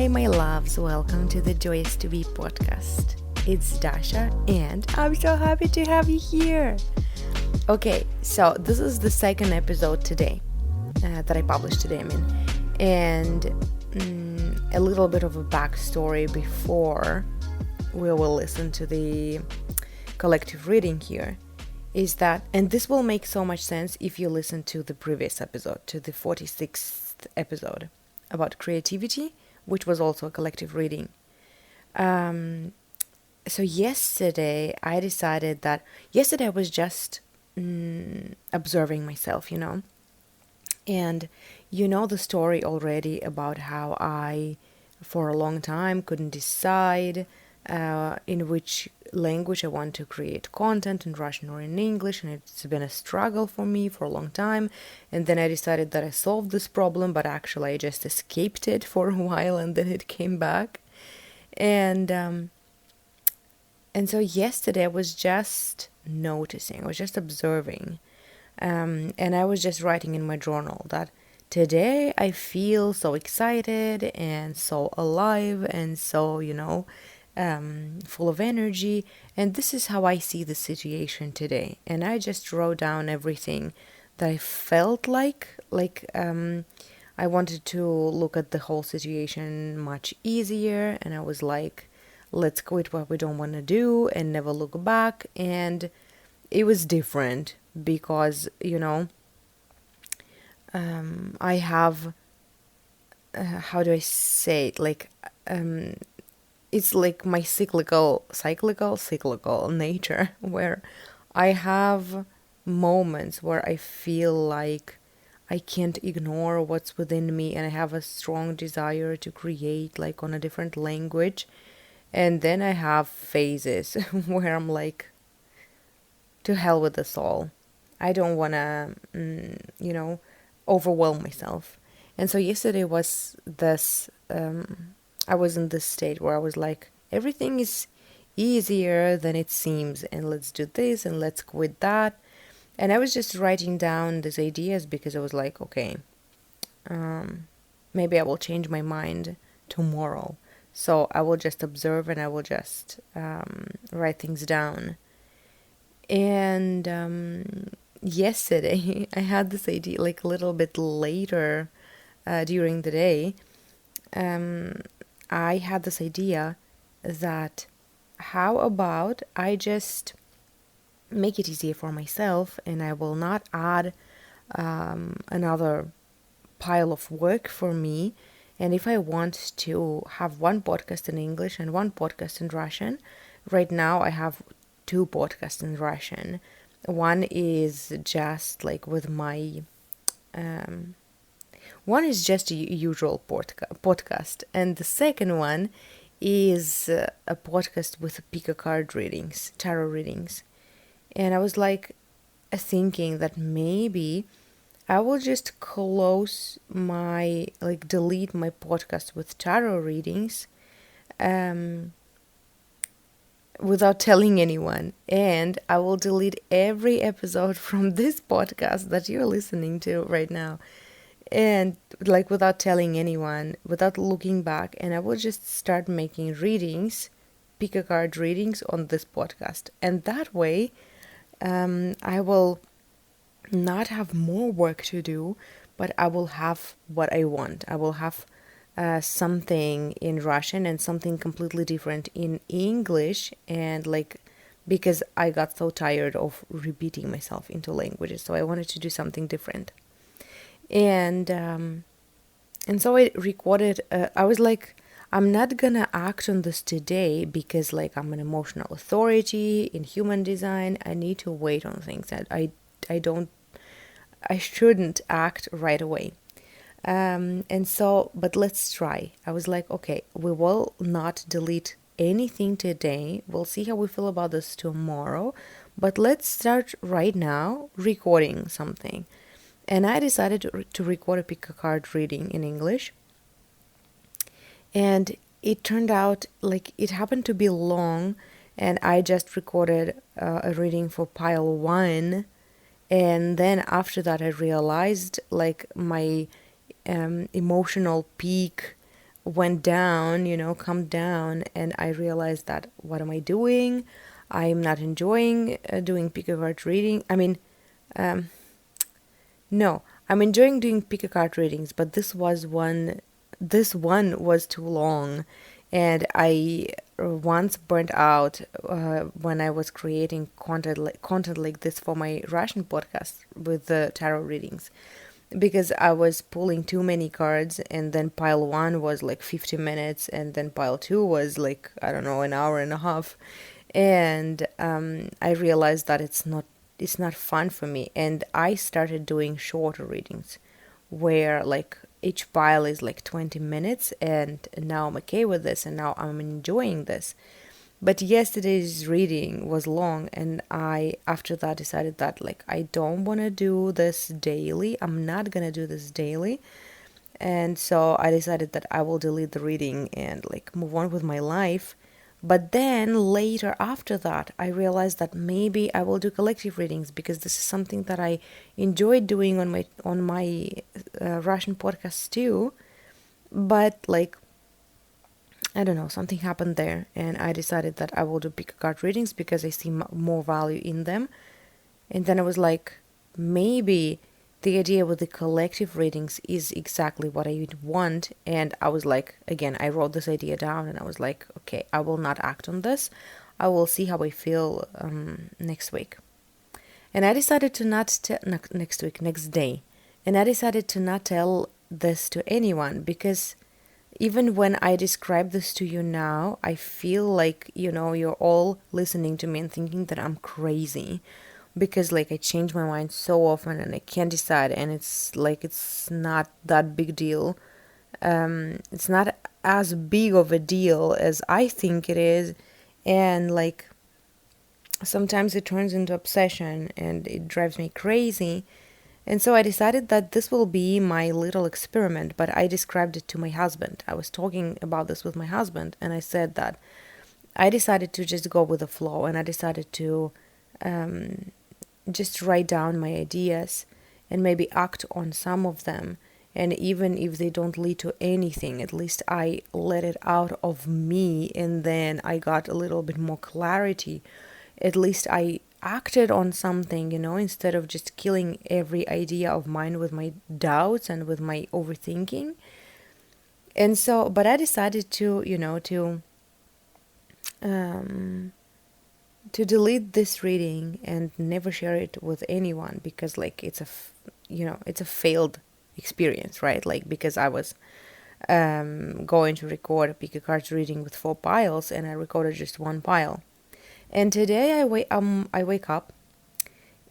my loves, welcome to the Joyous to Be podcast. It's Dasha, and I'm so happy to have you here. Okay, so this is the second episode today that I published today, and a little bit of a backstory before we will listen to the collective reading here is that, and this will make so much sense if you listen to the previous episode, to the 46th episode about creativity, which was also a collective reading. So yesterday I decided that I was just observing myself, and the story already about how I for a long time couldn't decide in which language I want to create content, in Russian or in English, and it's been a struggle for me for a long time. And then I decided that I solved this problem, but actually I just escaped it for a while, and then it came back. And so yesterday I was just noticing, I was just observing, and I was just writing in my journal that today I feel so excited and so alive and so, full of energy, and this is how I see the situation today. And I just wrote down everything that I felt like I wanted to look at the whole situation much easier, and I was like, let's quit what we don't want to do and never look back. And it was different because I have how do I say it, it's like my cyclical nature, where I have moments where I feel like I can't ignore what's within me, and I have a strong desire to create like on a different language. And then I have phases where I'm like, to hell with this all. I don't want to, overwhelm myself. And so yesterday was this, I was in this state where I was like, everything is easier than it seems, and let's do this and let's quit that. And I was just writing down these ideas because I was like, okay, maybe I will change my mind tomorrow. So I will just observe and I will just write things down. And yesterday I had this idea like a little bit later during the day. I had this idea that how about I just make it easier for myself, and I will not add another pile of work for me. And if I want to have one podcast in English and one podcast in Russian, right now I have two podcasts in Russian. One is just like with my one is just a usual podcast, and the second one is a podcast with pick a card readings, tarot readings. And I was like thinking that maybe I will just delete my podcast with tarot readings without telling anyone. And I will delete every episode from this podcast that you're listening to right now. And like without telling anyone, without looking back. And I will just start making readings, pick a card readings on this podcast. And that way, I will not have more work to do, but I will have what I want. I will have something in Russian and something completely different in English, and because I got so tired of repeating myself into languages, so I wanted to do something different. And so I recorded. I was like, I'm not gonna act on this today because I'm an emotional authority in human design. I need to wait on things that I shouldn't act right away. And so, but let's try. I was like, okay, we will not delete anything today. We'll see how we feel about this tomorrow, but let's start right now recording something. And I decided to record a pick a card reading in English. And it turned out it happened to be long, and I just recorded a reading for pile 1. And then after that I realized my emotional peak went down, calmed down, and I realized that what am I doing? I'm not enjoying doing pick a card reading. I mean, no, I'm enjoying doing pick a card readings, but this one was too long, and I once burnt out when I was creating content like this for my Russian podcast with the tarot readings, because I was pulling too many cards, and then pile one was like 50 minutes, and then pile two was like, I don't know, an hour and a half. And I realized that it's not fun for me, and I started doing shorter readings where like each pile is like 20 minutes, and now I'm okay with this, and now I'm enjoying this. But yesterday's reading was long, and I, after that, decided that like I don't want to do this daily. I'm not gonna do this daily. And so I decided that I will delete the reading and like move on with my life. But then later after that, I realized that maybe I will do collective readings, because this is something that I enjoyed doing on my Russian podcast too. But like, I don't know, something happened there, and I decided that I will do pick a card readings because I see more value in them. And then I was like, maybe the idea with the collective readings is exactly what I would want. And I was like, again, I wrote this idea down, and I was like, okay, I will not act on this. I will see how I feel next week. And I decided to not next week, next day. And I decided to not tell this to anyone, because even when I describe this to you now, I feel like, you're all listening to me and thinking that I'm crazy, because like I change my mind so often and I can't decide, and it's like it's not that big deal. It's not as big of a deal as I think it is, and like sometimes it turns into obsession and it drives me crazy. And so I decided that this will be my little experiment, but I described it to my husband. I was talking about this with my husband, and I said that I decided to just go with the flow, and I decided to just write down my ideas and maybe act on some of them. And even if they don't lead to anything, at least I let it out of me, and then I got a little bit more clarity. At least I acted on something, instead of just killing every idea of mine with my doubts and with my overthinking. And so, but I decided um, to delete this reading and never share it with anyone, because like it's a failed experience, right? Like, because I was going to record a pick a card reading with 4 piles, and I recorded just 1 pile. And today I wake up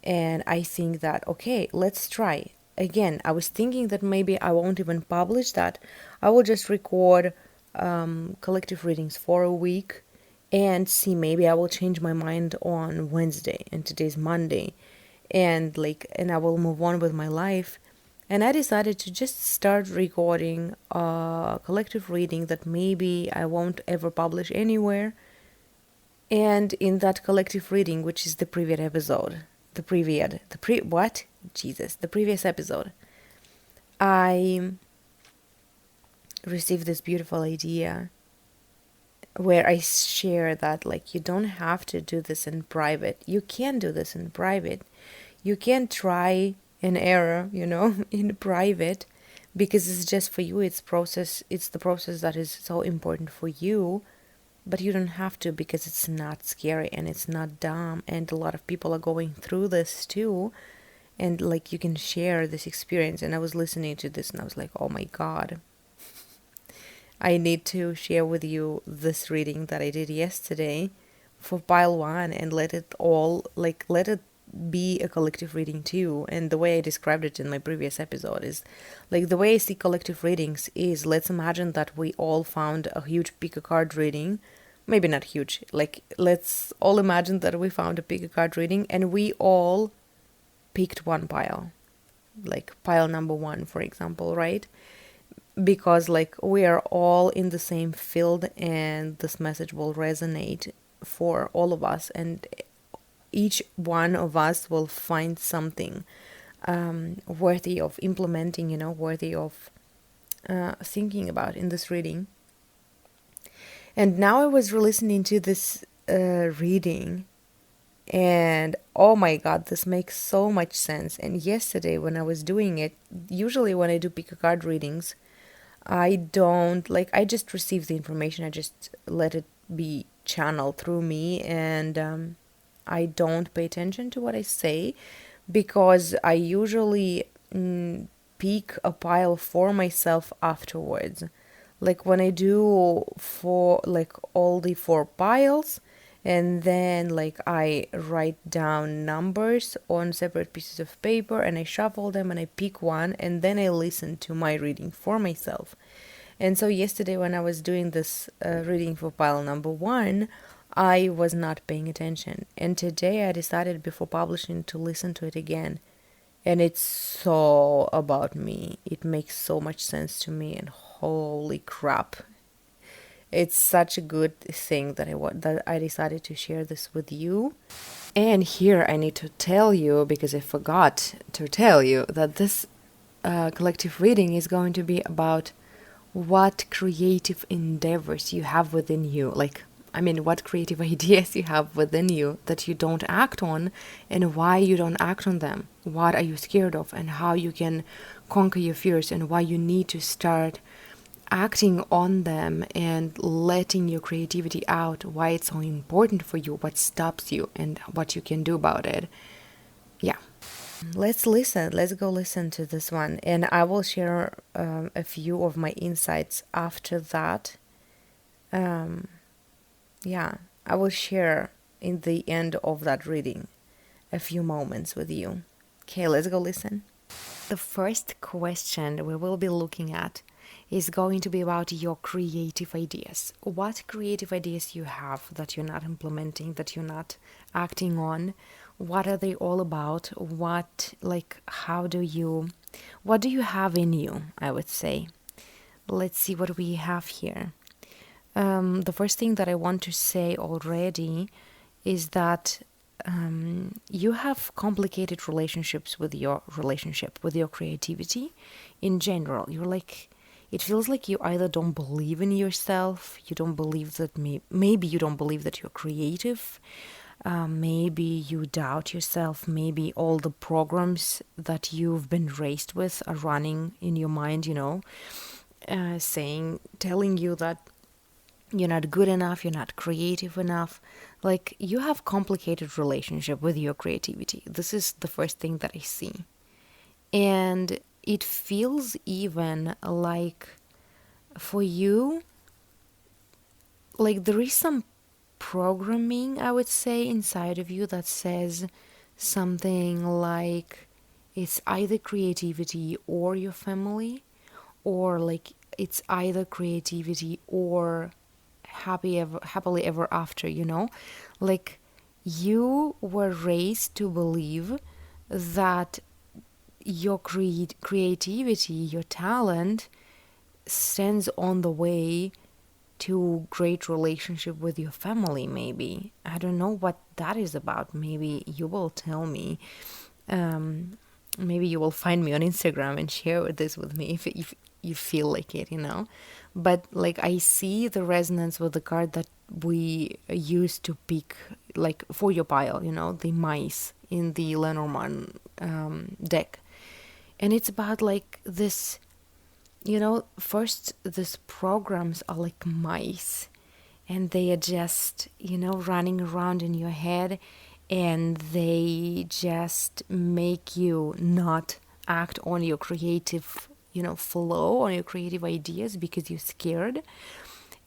and I think that, okay, let's try again. I was thinking that maybe I won't even publish that. I will just record collective readings for a week and see, maybe I will change my mind on Wednesday, and today's Monday, and I will move on with my life. And I decided to just start recording a collective reading that maybe I won't ever publish anywhere. And in that collective reading, which is the previous episode, the previous episode, I received this beautiful idea where I share that, like, you don't have to do this in private. You can do this in private. You can try an error, in private, because it's just for you. It's the process that is so important for you. But you don't have to, because it's not scary and it's not dumb, and a lot of people are going through this too, and like you can share this experience. And I was listening to this and I was like, oh my god, I need to share with you this reading that I did yesterday for pile 1, and let it be a collective reading too. And the way I described it in my previous episode is like, the way I see collective readings is, let's imagine that we all found a huge pick a card reading. Maybe not huge, like, let's all imagine that we found a pick a card reading and we all picked 1 pile, like pile number 1, for example, right? Because like we are all in the same field, and this message will resonate for all of us, and each one of us will find something worthy of implementing, worthy of thinking about in this reading. And now I was listening to this reading, and oh my god, this makes so much sense. And yesterday when I was doing it, usually when I do pick a card readings, I don't like, I just receive the information, I just let it be channeled through me, and I don't pay attention to what I say, because I usually pick a pile for myself afterwards. Like when I do for like all the four piles, and then like I write down numbers on separate pieces of paper and I shuffle them and I pick one, and then I listen to my reading for myself. And so yesterday when I was doing this reading for pile number one, I was not paying attention. And today I decided before publishing to listen to it again. And it's so about me. It makes so much sense to me, and holy crap. It's such a good thing that I decided to share this with you. And here I need to tell you, because I forgot to tell you, that this collective reading is going to be about what creative endeavors you have within you. What creative ideas you have within you that you don't act on, and why you don't act on them. What are you scared of, and how you can conquer your fears, and why you need to start acting on them and letting your creativity out, why it's so important for you, what stops you, and what you can do about it. Yeah. Let's listen. Let's go listen to this one. And I will share a few of my insights after that. Yeah, I will share in the end of that reading a few moments with you. Okay, let's go listen. The first question we will be looking at is going to be about your creative ideas. What creative ideas you have that you're not implementing, that you're not acting on? What are they all about? What do you have in you, I would say. Let's see what we have here. The first thing that I want to say already is that you have complicated relationships with your creativity in general. It feels like you either don't believe in yourself, you don't believe that maybe you don't believe that you're creative, maybe you doubt yourself, maybe all the programs that you've been raised with are running in your mind, telling you that you're not good enough, you're not creative enough. Like, you have complicated relationship with your creativity. This is the first thing that I see. And it feels even like for you, like there is some programming, I would say, inside of you that says something like it's either creativity or your family, or like it's either creativity or happily ever after, like you were raised to believe that your creativity, your talent stands on the way to great relationship with your family. Maybe I don't know what that is about. Maybe you will tell me. Maybe you will find me on Instagram and share this with me if you feel like it, But like I see the resonance with the card that we used to pick, like for your pile, the mice in the Lenormand deck. And it's about like this, first these programs are like mice, and they are just, running around in your head, and they just make you not act on your creative, flow, on your creative ideas because you're scared.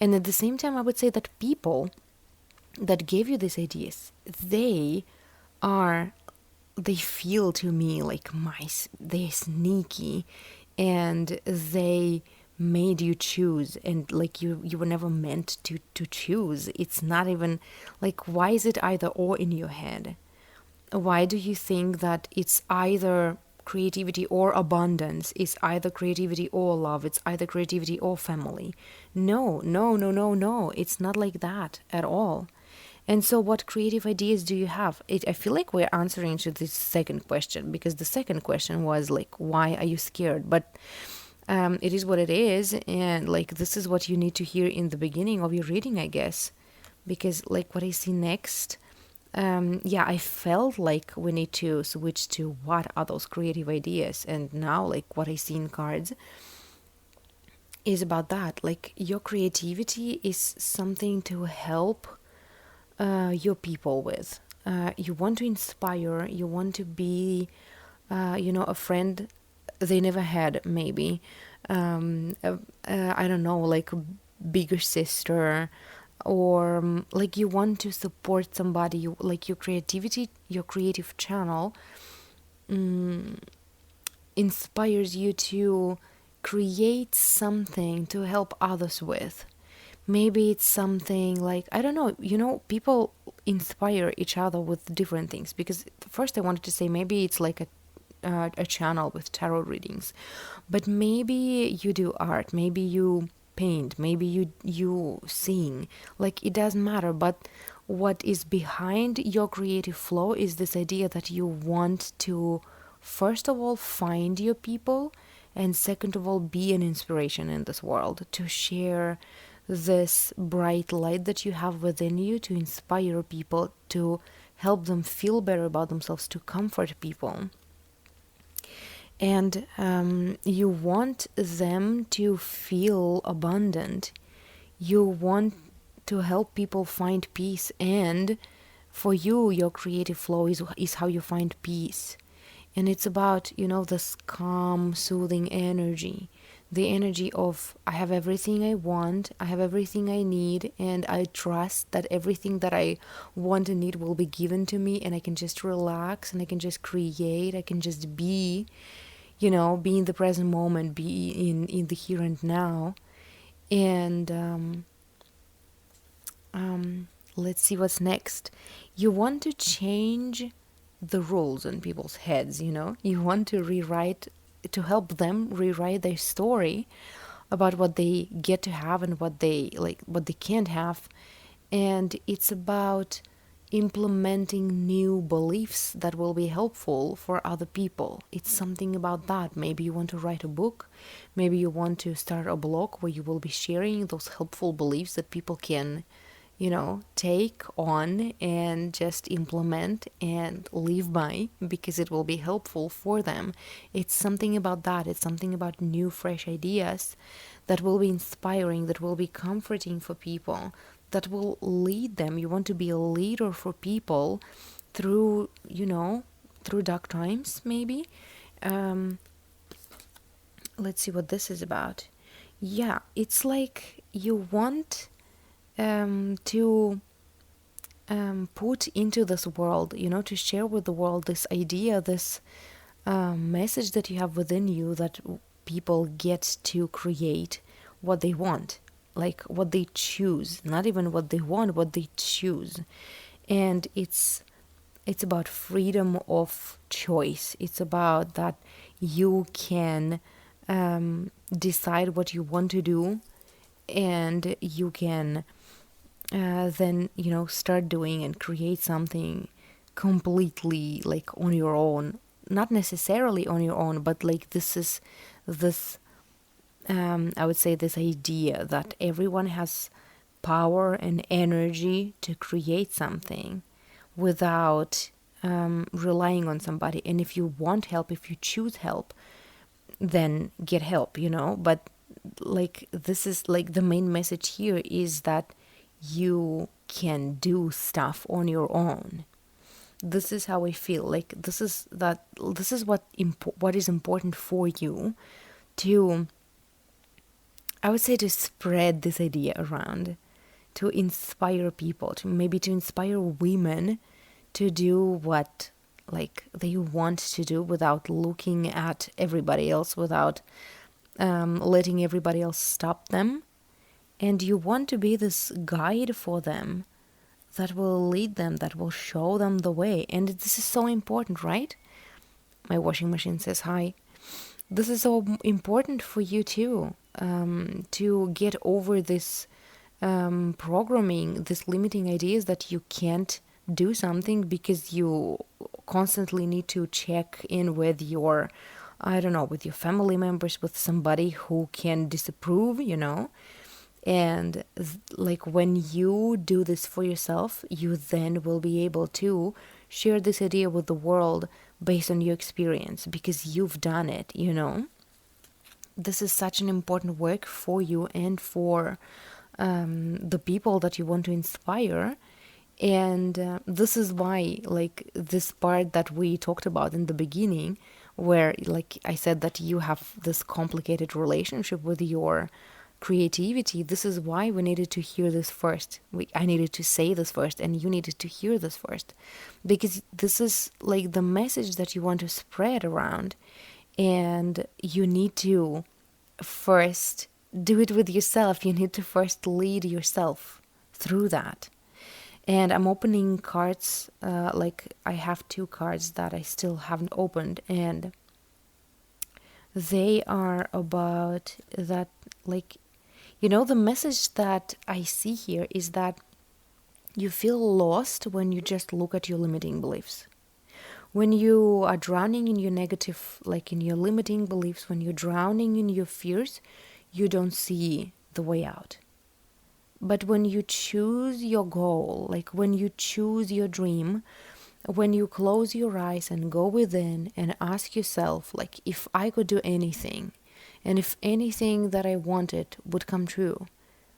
And at the same time, I would say that people that gave you these ideas, they feel to me like mice. They're sneaky, and they made you choose, and like you were never meant to choose. It's not even like, why is it either or in your head? Why do you think that it's either creativity or abundance, it's either creativity or love, it's either creativity or family? No, it's not like that at all. And so what creative ideas do you have? I feel like we're answering to this second question, because the second question was like, why are you scared? But It is what it is, and like this is what you need to hear in the beginning of your reading, I guess, because like what I see next, yeah, I felt like we need to switch to what are those creative ideas, and now like what I see in cards is about that. Like your creativity is something to help your people with. You want to inspire, you want to be, a friend they never had, maybe. I don't know, like a bigger sister, or like you want to support somebody, like your creativity, your creative channel inspires you to create something to help others with. Maybe it's something like, I don't know, people inspire each other with different things. Because first I wanted to say maybe it's like a channel with tarot readings, but maybe you do art, maybe you paint, maybe you sing. Like it doesn't matter, but what is behind your creative flow is this idea that you want to, first of all, find your people, and second of all, be an inspiration in this world, to share this bright light that you have within you, to inspire people, to help them feel better about themselves, to comfort people. And you want them to feel abundant. You want to help people find peace. And for you, your creative flow is how you find peace. And it's about, this calm, soothing energy. The energy of, I have everything I want, I have everything I need, and I trust that everything that I want and need will be given to me, and I can just relax, and I can just create, I can just be, be in the present moment, be in the here and now. And let's see what's next. You want to change the rules in people's heads, you want to help them rewrite their story about what they get to have and what they can't have. And it's about implementing new beliefs that will be helpful for other people. It's something about that. Maybe you want to write a book, maybe you want to start a blog where you will be sharing those helpful beliefs that people can take on and just implement and live by, because it will be helpful for them. It's something about that. It's something about new, fresh ideas that will be inspiring, that will be comforting for people, that will lead them. You want to be a leader for people through, through dark times, maybe. Let's see what this is about. Yeah, it's like you want to put into this world, to share with the world this idea, this message that you have within you, that people get to create what they want, like what they choose, not even what they want, what they choose. And it's about freedom of choice. It's about that you can decide what you want to do, and you can then start doing and create something completely like on your own. Not necessarily on your own, but like this I would say this idea that everyone has power and energy to create something without relying on somebody. And if you want help, if you choose help, then get help, but like this is like the main message here is that you can do stuff on your own. This is how I feel. Like this is what is important for you to, I would say, to spread this idea around, to inspire people, to maybe to inspire women to do what like they want to do without looking at everybody else, without letting everybody else stop them. And you want to be this guide for them that will lead them, that will show them the way. And this is so important, right? My washing machine says hi. This is so important for you too, to get over this programming, this limiting ideas that you can't do something because you constantly need to check in with your I don't know, with your family members, with somebody who can disapprove, and like when you do this for yourself, you then will be able to share this idea with the world based on your experience because you've done it. This is such an important work for you and for the people that you want to inspire. And this is why, like, this part that we talked about in the beginning, where, like I said, that you have this complicated relationship with your creativity, this is why we needed to hear this first. I needed to say this first, and you needed to hear this first. Because this is like the message that you want to spread around. And you need to first do it with yourself. You need to first lead yourself through that. And I'm opening cards, like I have 2 cards that I still haven't opened, and they are about that, like, the message that I see here is that you feel lost when you just look at your limiting beliefs. When you are drowning in your negative, like in your limiting beliefs, when you're drowning in your fears, you don't see the way out. But when you choose your goal, like when you choose your dream, when you close your eyes and go within and ask yourself, like, if I could do anything, and if anything that I wanted would come true,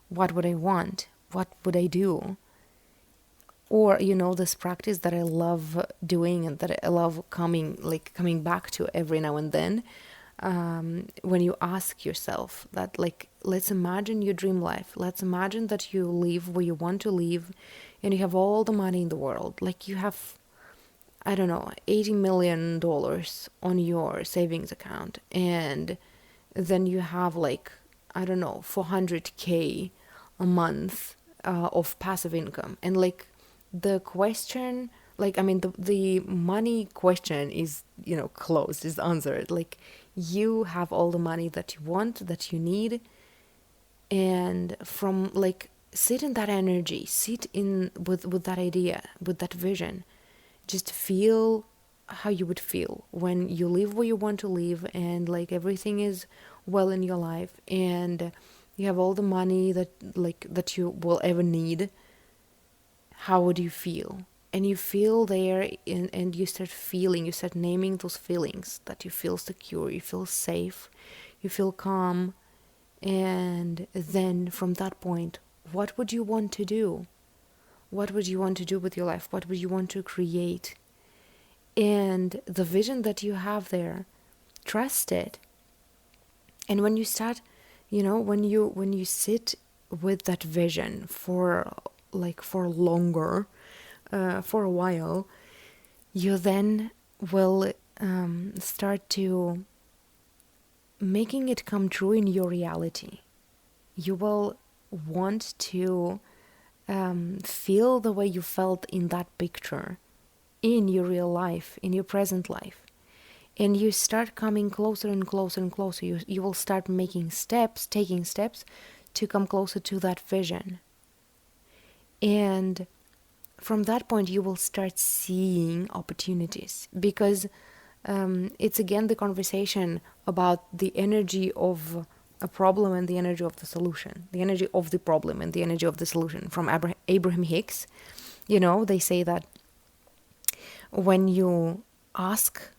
what would I want? What would I do? Or, this practice that I love doing and that I love coming back to every now and then, when you ask yourself that, like, let's imagine your dream life. Let's imagine that you live where you want to live and you have all the money in the world. Like, you have, I don't know, $80 million on your savings account. And then you have, like, I don't know, 400K a month of passive income. And, like, the question, like, I mean, the money question is, closed, is answered. Like, you have all the money that you want, that you need. And from, like, sit in that energy, sit in with that idea, with that vision. Just feel how you would feel when you live where you want to live, and, like, everything is well in your life, and you have all the money that you will ever need. How would you feel? And you feel there, and you start naming those feelings, that you feel secure, you feel safe, you feel calm. And then from that point, what would you want to do? What would you want to do with your life? What would you want to create? And the vision that you have there, trust it. And when you start, when you sit with that vision for longer, for a while, you then will start to making it come true in your reality. You will want to feel the way you felt in that picture in your real life, in your present life. And you start coming closer and closer and closer. You will start taking steps to come closer to that vision. And from that point, you will start seeing opportunities, because it's again the conversation about the energy of a problem and the energy of the solution, the energy of the problem and the energy of the solution. From Abraham Hicks, they say that when you ask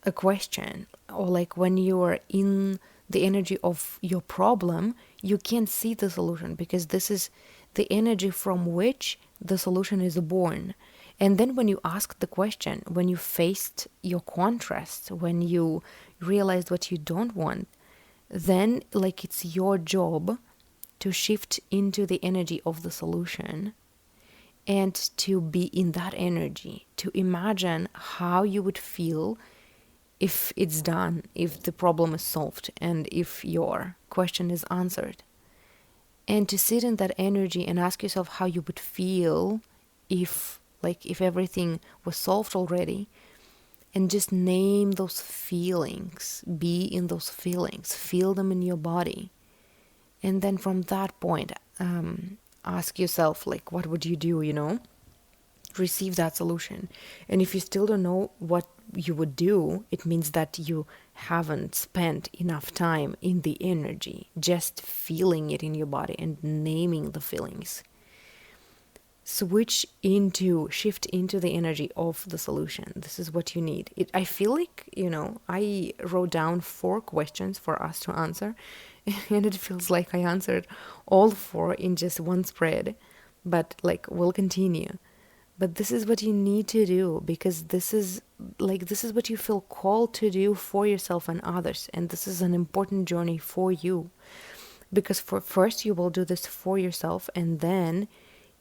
a question, or like when you are in the energy of your problem, you can't see the solution, because this is the energy from which the solution is born. And then when you ask the question, when you faced your contrasts, when you realized what you don't want, then, like, it's your job to shift into the energy of the solution and to be in that energy, to imagine how you would feel if it's done, if the problem is solved, and if your question is answered. And to sit in that energy and ask yourself how you would feel if everything was solved already, and just name those feelings, be in those feelings, feel them in your body. And then from that point, ask yourself, what would you do, receive that solution. And if you still don't know what you would do, it means that you haven't spent enough time in the energy, just feeling it in your body and naming the feelings. Shift into the energy of the solution. This is what you need. I feel like, I wrote down 4 questions for us to answer, and it feels like I answered all 4 in just one spread, but like we'll continue. But this is what you need to do, because this is what you feel called to do for yourself and others, and this is an important journey for you. Because first you will do this for yourself, and then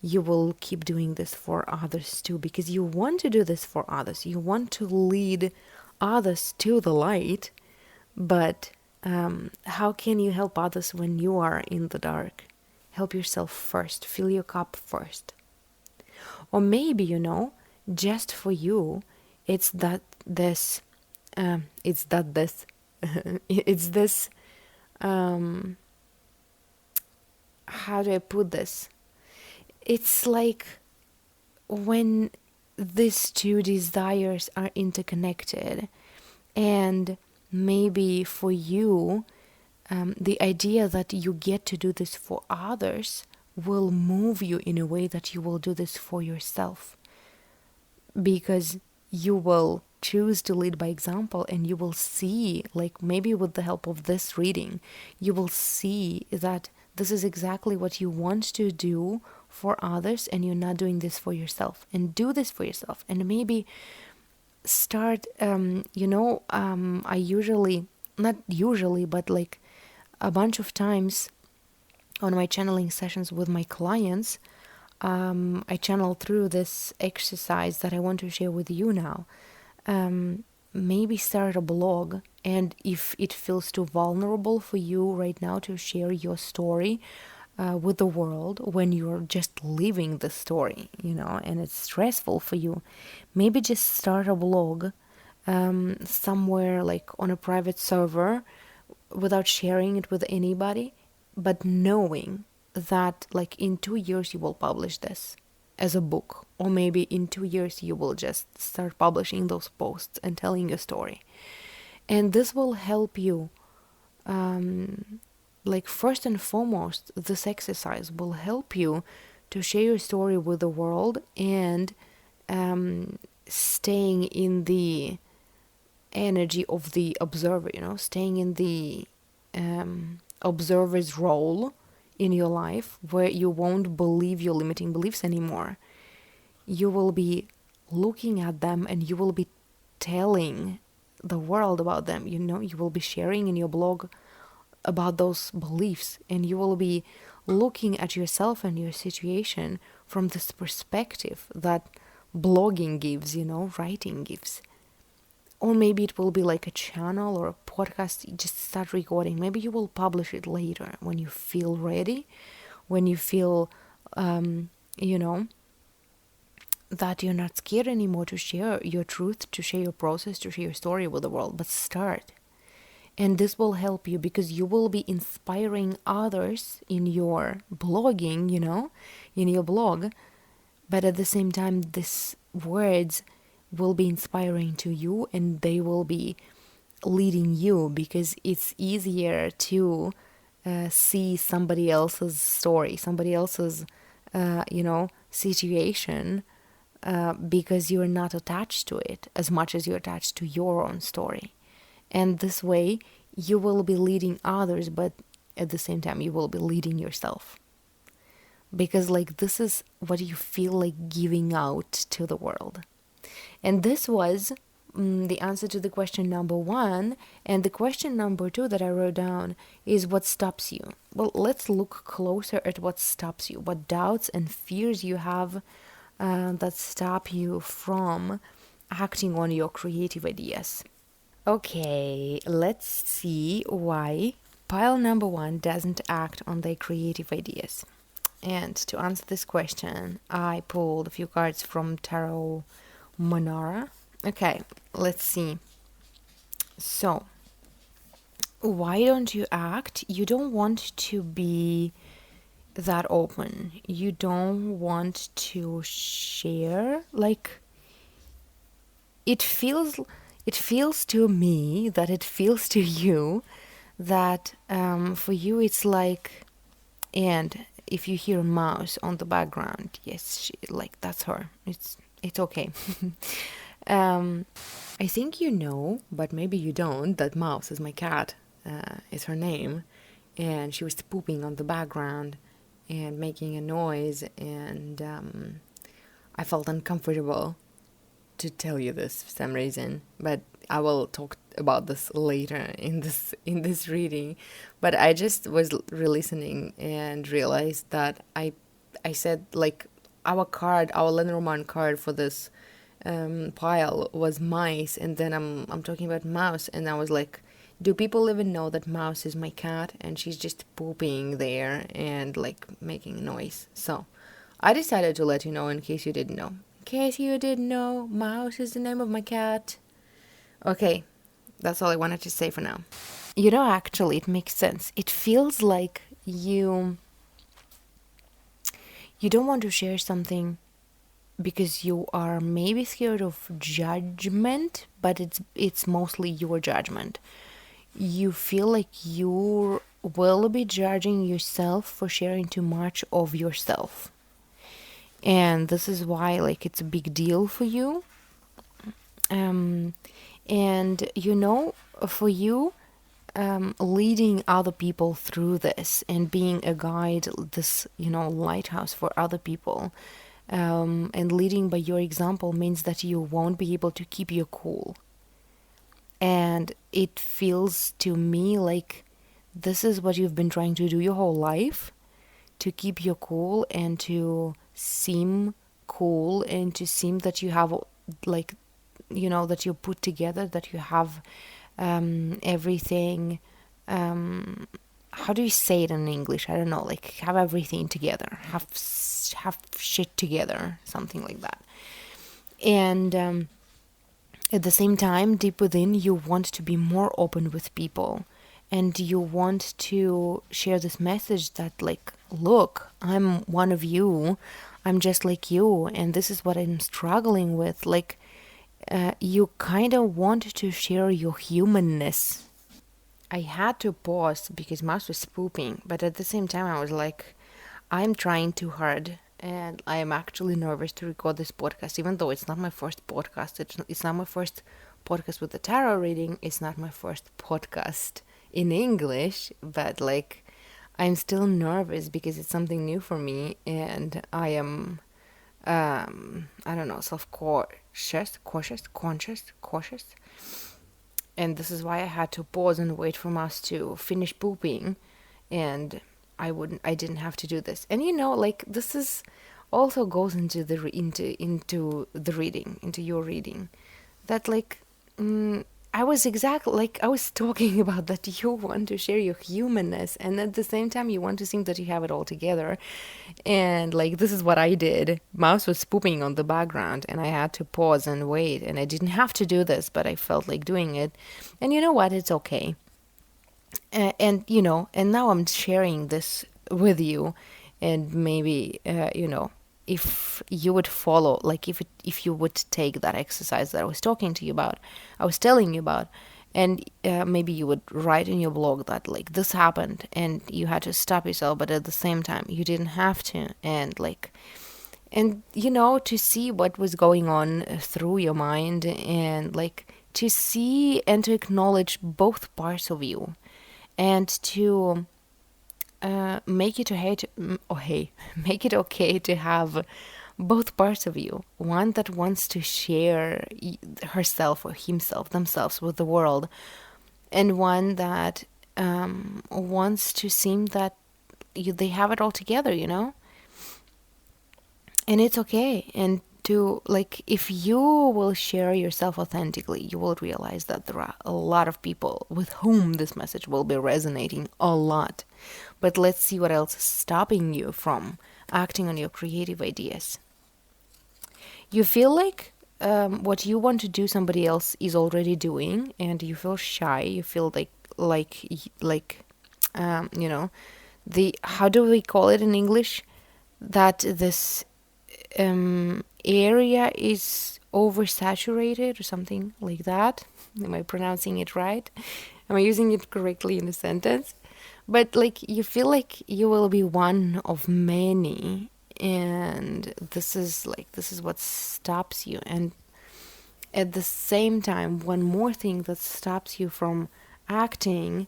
you will keep doing this for others too, because you want to do this for others. You want to lead others to the light, but how can you help others when you are in the dark? Help yourself first. Fill your cup first. Or maybe, just for you, it's this, how do I put this? It's like when these 2 desires are interconnected, and maybe for you, the idea that you get to do this for others will move you in a way that you will do this for yourself, because you will choose to lead by example, and you will see, like maybe with the help of this reading, you will see that this is exactly what you want to do for others, and you're not doing this for yourself. And do this for yourself, and maybe start, I usually, not usually, but like a bunch of times on my channeling sessions with my clients, I channel through this exercise that I want to share with you now. Maybe start a blog, and if it feels too vulnerable for you right now to share your story with the world, when you're just living the story, and it's stressful for you, maybe just start a blog somewhere like on a private server, without sharing it with anybody, but knowing that like in 2 years you will publish this as a book, or maybe in 2 years you will just start publishing those posts and telling your story. And this will help you, like first and foremost, this exercise will help you to share your story with the world, and staying in the energy of the observer, staying in the observer's role in your life, where you won't believe your limiting beliefs anymore. You will be looking at them, and you will be telling the world about them. You will be sharing in your blog about those beliefs, and you will be looking at yourself and your situation from this perspective that blogging gives, writing gives. Or maybe it will be like a channel or a podcast. You just start recording. Maybe you will publish it later when you feel ready, when you feel, that you're not scared anymore to share your truth, to share your process, to share your story with the world. But start. And this will help you, because you will be inspiring others in your blogging, in your blog. But at the same time, these words will be inspiring to you, and they will be leading you, because it's easier to see somebody else's story, somebody else's, situation, because you're not attached to it as much as you're attached to your own story. And this way, you will be leading others, but at the same time, you will be leading yourself. Because this is what you feel like giving out to the world. And this was the answer to the question number 1. And the question number 2 that I wrote down is, what stops you? Well, let's look closer at what stops you. What doubts and fears you have that stop you from acting on your creative ideas. Okay, let's see why pile number 1 doesn't act on their creative ideas. And to answer this question, I pulled a few cards from Tarot Monara. Okay, let's see. So, why don't you act? You don't want to be that open. You don't want to share. it feels it feels to me that it feels to you that for you it's like, and if you hear mouse on the background, yes, like that's her. It's okay. um, I think you know, but maybe you don't, that Mouse is my cat. Is her name, and she was pooping on the background and making a noise, and I felt uncomfortable to tell you this for some reason, but I will talk about this later in this reading. But I just was re-listening and realized that I said like our Lenormand card for this pile was mice, and then I'm talking about mouse, and I was like, do people even know that Mouse is my cat and she's just pooping there and like making noise? So I decided to let you know in case you didn't know. In case you didn't know, Mouse is the name of my cat. Okay, that's all I wanted to say for now. You know, actually, it makes sense. It feels like you don't want to share something because you are maybe scared of judgment, but it's mostly your judgment. You feel like you will be judging yourself for sharing too much of yourself. And this is why like it's a big deal for you. And you know, for you, leading other people through this and being a guide, this, you know, lighthouse for other people, and leading by your example means that you won't be able to keep your cool. And it feels to me like this is what you've been trying to do your whole life, to keep your cool and to seem cool and to seem that you have like, you know, that you're put together, that you have everything. How do you say it in English? I don't know. Like have everything together, have shit together, something like that. And at the same time, deep within, you want to be more open with people, and you want to share this message that like, look, I'm one of you, I'm just like you, and this is what I'm struggling with. Like you kind of want to share your humanness. I had to pause because Mouse was pooping, but at the same time, I was like, I'm trying too hard. And I am actually nervous to record this podcast, even though it's not my first podcast. It's not my first podcast with the tarot reading. It's not my first podcast in English, but like, I'm still nervous because it's something new for me, and I am, I don't know, cautious, and this is why I had to pause and wait for us to finish pooping, and I didn't have to do this. And you know, like this is also goes into the into the reading, into your reading, that like I was exactly like I was talking about that you want to share your humanness, and at the same time you want to seem that you have it all together. And like this is what I did. Mouse was pooping on the background, and I had to pause and wait, and I didn't have to do this, but I felt like doing it. And you know what? It's okay. And you know, and now I'm sharing this with you, and maybe you know, if you would follow, like if you would take that exercise that I was talking to you about, I was telling you about, and maybe you would write in your blog that like this happened and you had to stop yourself, but at the same time you didn't have to, and like, and you know, to see what was going on through your mind, and like to see and to acknowledge both parts of you, and to make it okay to, make it okay to have both parts of you. One that wants to share herself or himself, themselves with the world, and one that wants to seem that they have it all together, you know? And it's okay. And to, like, if you will share yourself authentically, you will realize that there are a lot of people with whom this message will be resonating a lot. But let's see what else is stopping you from acting on your creative ideas. You feel like what you want to do somebody else is already doing, and you feel shy. You feel like you know, the, how do we call it in English, that this area is oversaturated or something like that. Am I pronouncing it right? Am I using it correctly in a sentence? But like you feel like you will be one of many, and this is what stops you. And at the same time, one more thing that stops you from acting,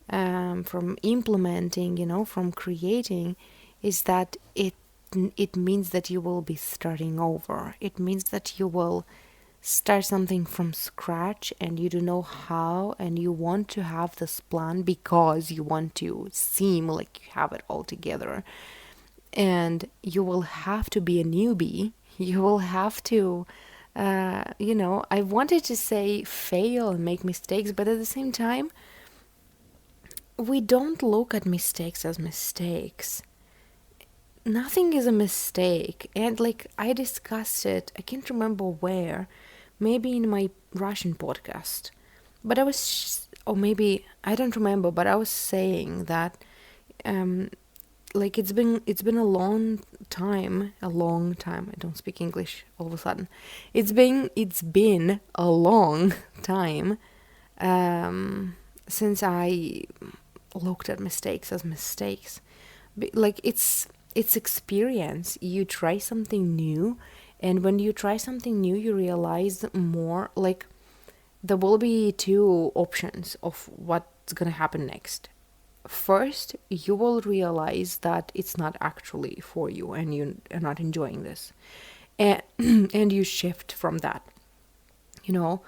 from implementing, from creating, is that it means that you will be starting over. It means that you will start something from scratch and you don't know how, and you want to have this plan because you want to seem like you have it all together. And you will have to be a newbie. You will have to, I wanted to say fail and make mistakes, but at the same time, we don't look at mistakes as mistakes. Nothing is a mistake. And like I discussed it, I can't remember where, maybe in my Russian podcast. But or maybe I don't remember, but I was saying that like it's been a long time, I don't speak English all of a sudden. It's been a long time since I looked at mistakes as mistakes. Like it's experience. You try something new, and when you try something new you realize more. Like there will be two options of what's gonna happen next. First, you will realize that it's not actually for you and you are not enjoying this, and and you shift from that. You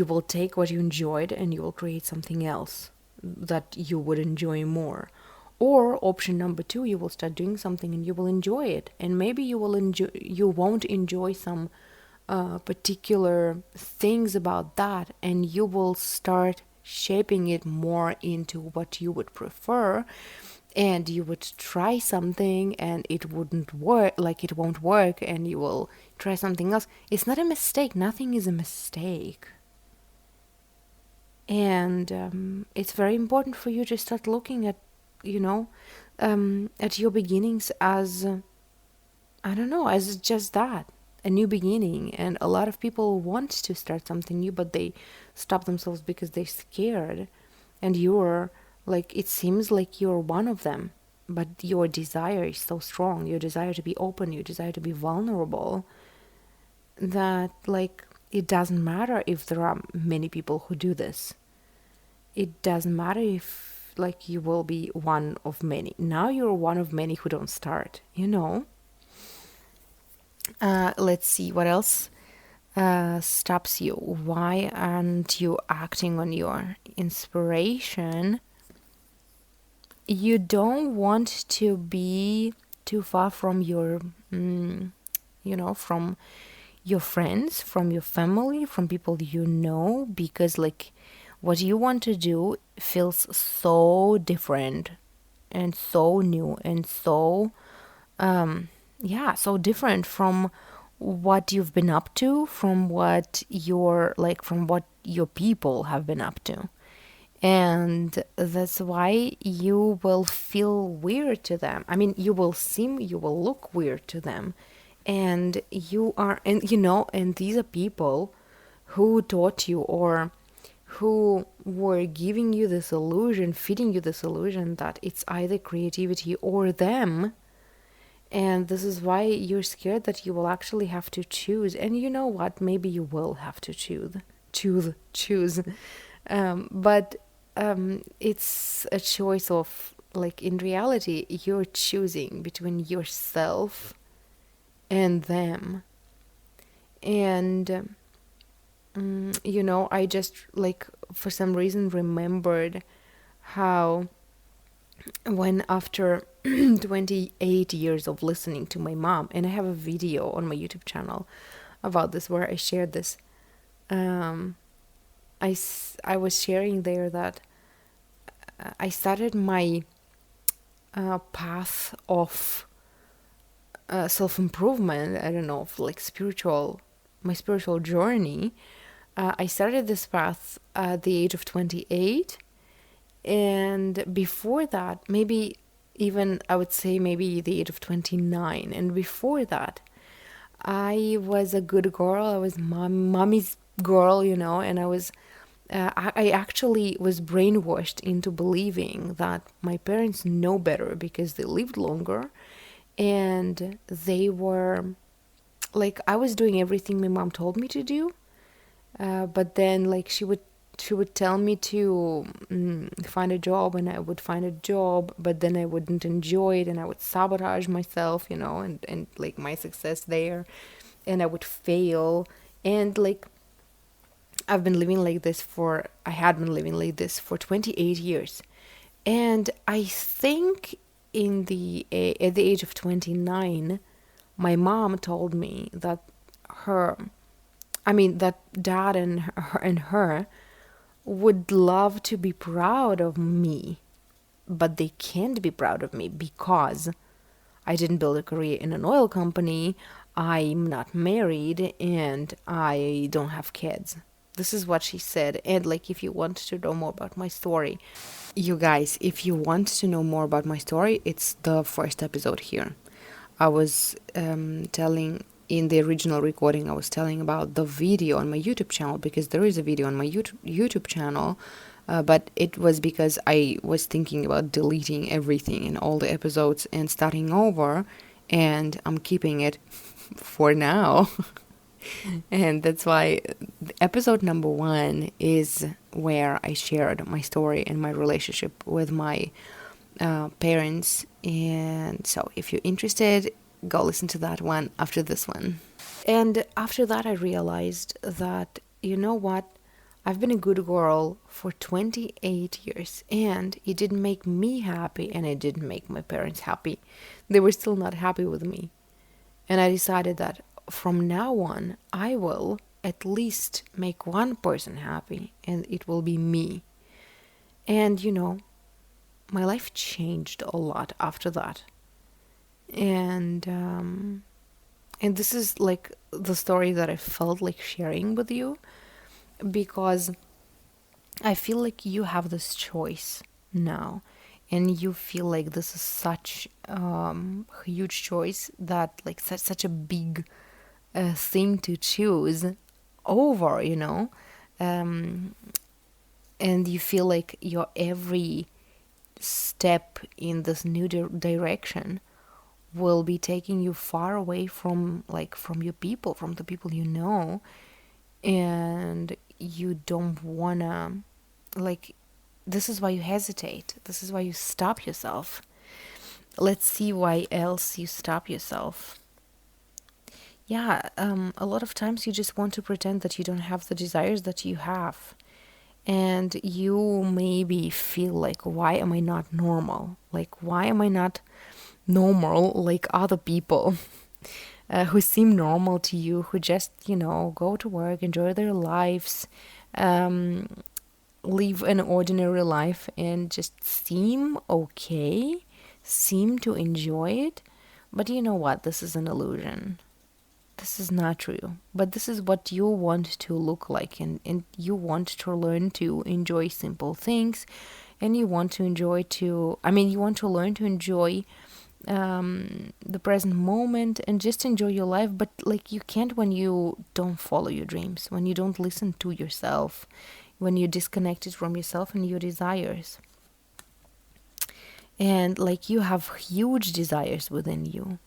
will take what you enjoyed and you will create something else that you would enjoy more. Or option number two, you will start doing something and you will enjoy it, and maybe you won't enjoy some particular things about that, and you will start shaping it more into what you would prefer, and you would try something and it wouldn't work, like it won't work, and you will try something else. It's not a mistake. Nothing is a mistake. And it's very important for you to start looking at your beginnings as I don't know, as just that, a new beginning. And a lot of people want to start something new, but they stop themselves because they're scared. And you're like, it seems like you're one of them, but your desire is so strong. Your desire to be open, your desire to be vulnerable, that like it doesn't matter if there are many people who do this. It doesn't matter if like you will be one of many. Now you're one of many who don't start. Let's see what else stops you. Why aren't you acting on your inspiration? You don't want to be too far from from your friends, from your family, from people because like what you want to do feels so different and so new and so so different from what you've been up to, from what your people have been up to. And that's why you will feel weird to them. I mean, you will look weird to them. And and these are people who taught you, or who were giving you this illusion, feeding you this illusion that it's either creativity or them. And this is why you're scared that you will actually have to choose. And you know what? Maybe you will have to choose. But it's a choice of, like, in reality, you're choosing between yourself and them. And I just, like, for some reason remembered how when after 28 years of listening to my mom, and I have a video on my YouTube channel about this where I shared this, I was sharing there that I started my path of self-improvement, I don't know, of like my spiritual journey. I started this path at the age of 28, and before that, maybe even I would say maybe the age of 29, and before that I was a good girl. I was mommy's girl, and I actually was brainwashed into believing that my parents know better because they lived longer, and they were like, I was doing everything my mom told me to do, but then like she would tell me to find a job, and I would find a job, but then I wouldn't enjoy it, and I would sabotage myself, and like my success there, and I would fail. And like I had been living like this for 28 years. And I think at the age of 29, my mom told me that her that dad and her would love to be proud of me, but they can't be proud of me because I didn't build a career in an oil company, I'm not married, and I don't have kids. This is what she said. And like, if you want to know more about my story, you guys, if you want to know more about my story, it's the first episode here. I was telling in the original recording, I was telling about the video on my YouTube channel, because there is a video on my YouTube channel, but it was because I was thinking about deleting everything in all the episodes and starting over, and I'm keeping it for now. And that's why episode number 1 is where I shared my story and my relationship with my parents. And so if you're interested, go listen to that one after this one. And after that, I realized that, you know what? I've been a good girl for 28 years, and it didn't make me happy, and it didn't make my parents happy. They were still not happy with me. And I decided that from now on, I will at least make one person happy, and it will be me. And, my life changed a lot after that. And this is like the story that I felt like sharing with you, because I feel like you have this choice now, and you feel like this is such huge choice, that like such a big thing to choose over, and you feel like your every step in this new direction will be taking you far away from your people, from the people you know, and you don't wanna, like, this is why you hesitate, this is why you stop yourself. Let's see why else you stop yourself. Yeah, a lot of times you just want to pretend that you don't have the desires that you have, and you maybe feel like, why am I not normal, like why am I not normal like other people who seem normal to you, who just, go to work, enjoy their lives, um, live an ordinary life, and just seem okay, seem to enjoy it. But you know what? This is an illusion. This is not true. But this is what you want to look like, and you want to learn to enjoy simple things, and you want to you want to learn to enjoy the present moment and just enjoy your life. But like, you can't when you don't follow your dreams, when you don't listen to yourself, when you're disconnected from yourself and your desires. And like, you have huge desires within you,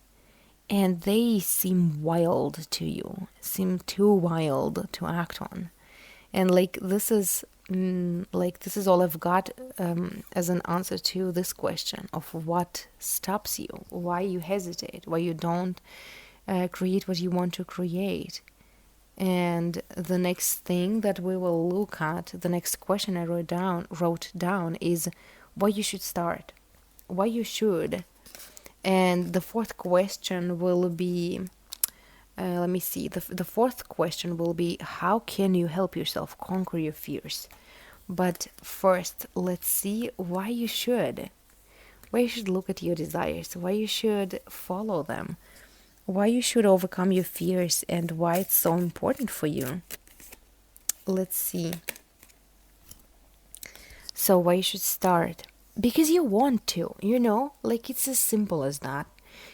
and they seem wild to you, seem too wild to act on. And like, this is this is all I've got as an answer to this question of what stops you, why you hesitate, why you don't create what you want to create. And the next thing that we will look at, the next question I wrote down is why you should start, why you should. And the fourth question will be, let me see, the fourth question will be, how can you help yourself conquer your fears? But first, let's see why you should. Why you should look at your desires, why you should follow them, why you should overcome your fears, and why it's so important for you. Let's see. So why you should start? Because you want to, like, it's as simple as that.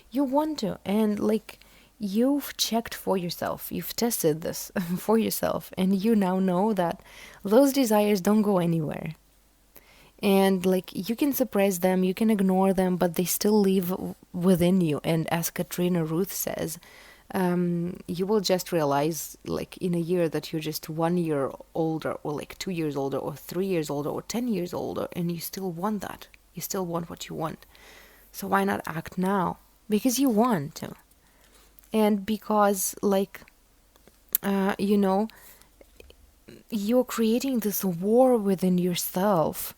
You want to, and like, you've checked for yourself, you've tested this for yourself, and you now know that those desires don't go anywhere. And like you can suppress them, you can ignore them, but they still live within you. And as Katrina Ruth says, you will just realize like in a year that you're just 1 year older, or like 2 years older, or 3 years older, or 10 years older, and you still want that. You still want what you want. So why not act now? Because you want to. And because, like, you know, you're creating this war within yourself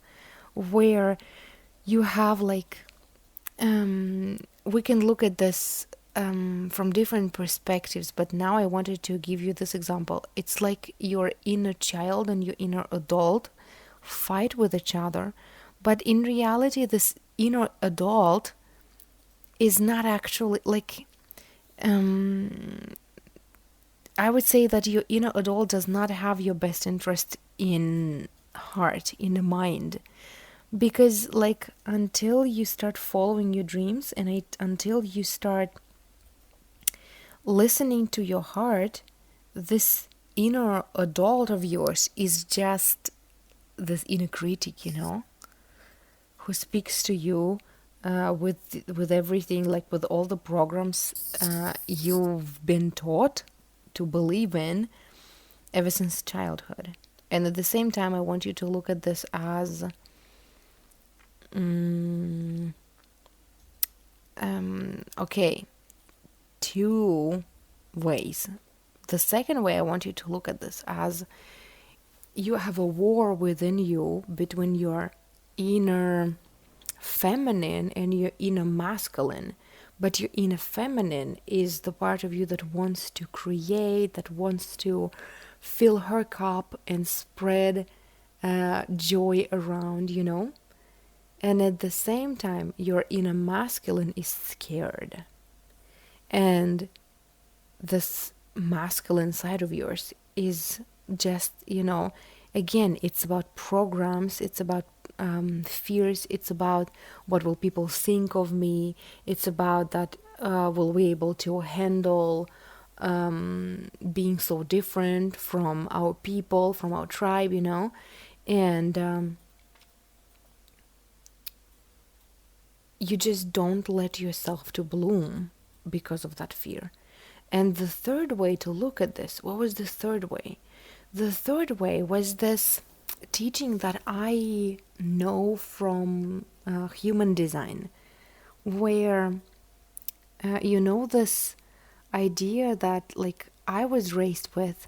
where you have, like, we can look at this from different perspectives, but now I wanted to give you this example. It's like your inner child and your inner adult fight with each other, but in reality, this inner adult is not actually like I would say that your inner adult does not have your best interest in heart, in mind. Because, like, until you start following your dreams and until you start listening to your heart, this inner adult of yours is just this inner critic, who speaks to you with everything, like with all the programs you've been taught to believe in ever since childhood. And at the same time, I want you to look at this as okay, two ways. The second way, I want you to look at this as you have a war within you between your inner feminine and your inner masculine. But your inner feminine is the part of you that wants to create, that wants to fill her cup and spread joy around, And at the same time, your inner masculine is scared. And this masculine side of yours is just, again, it's about programs, it's about fears, it's about what will people think of me, it's about that will we able to handle being so different from our people, from our tribe, and you just don't let yourself to bloom because of that fear. And the third way to look at this, what was the third way? The third way was this teaching that I know from human design, where, this idea that, like, I was raised with,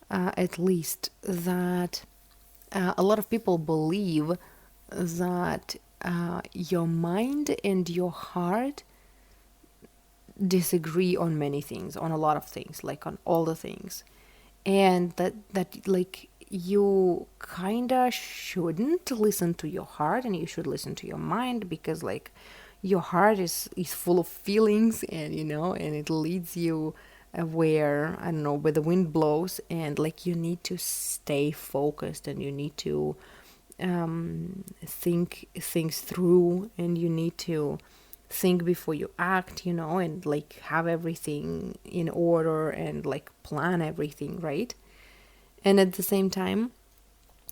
at least, that a lot of people believe that your mind and your heart disagree on many things, on a lot of things, like on all the things, and that like you kinda shouldn't listen to your heart and you should listen to your mind, because like your heart is full of feelings, and and it leads you where, I don't know, where the wind blows, and like you need to stay focused, and you need to think things through, and you need to think before you act, and like have everything in order and like plan everything, right? And at the same time,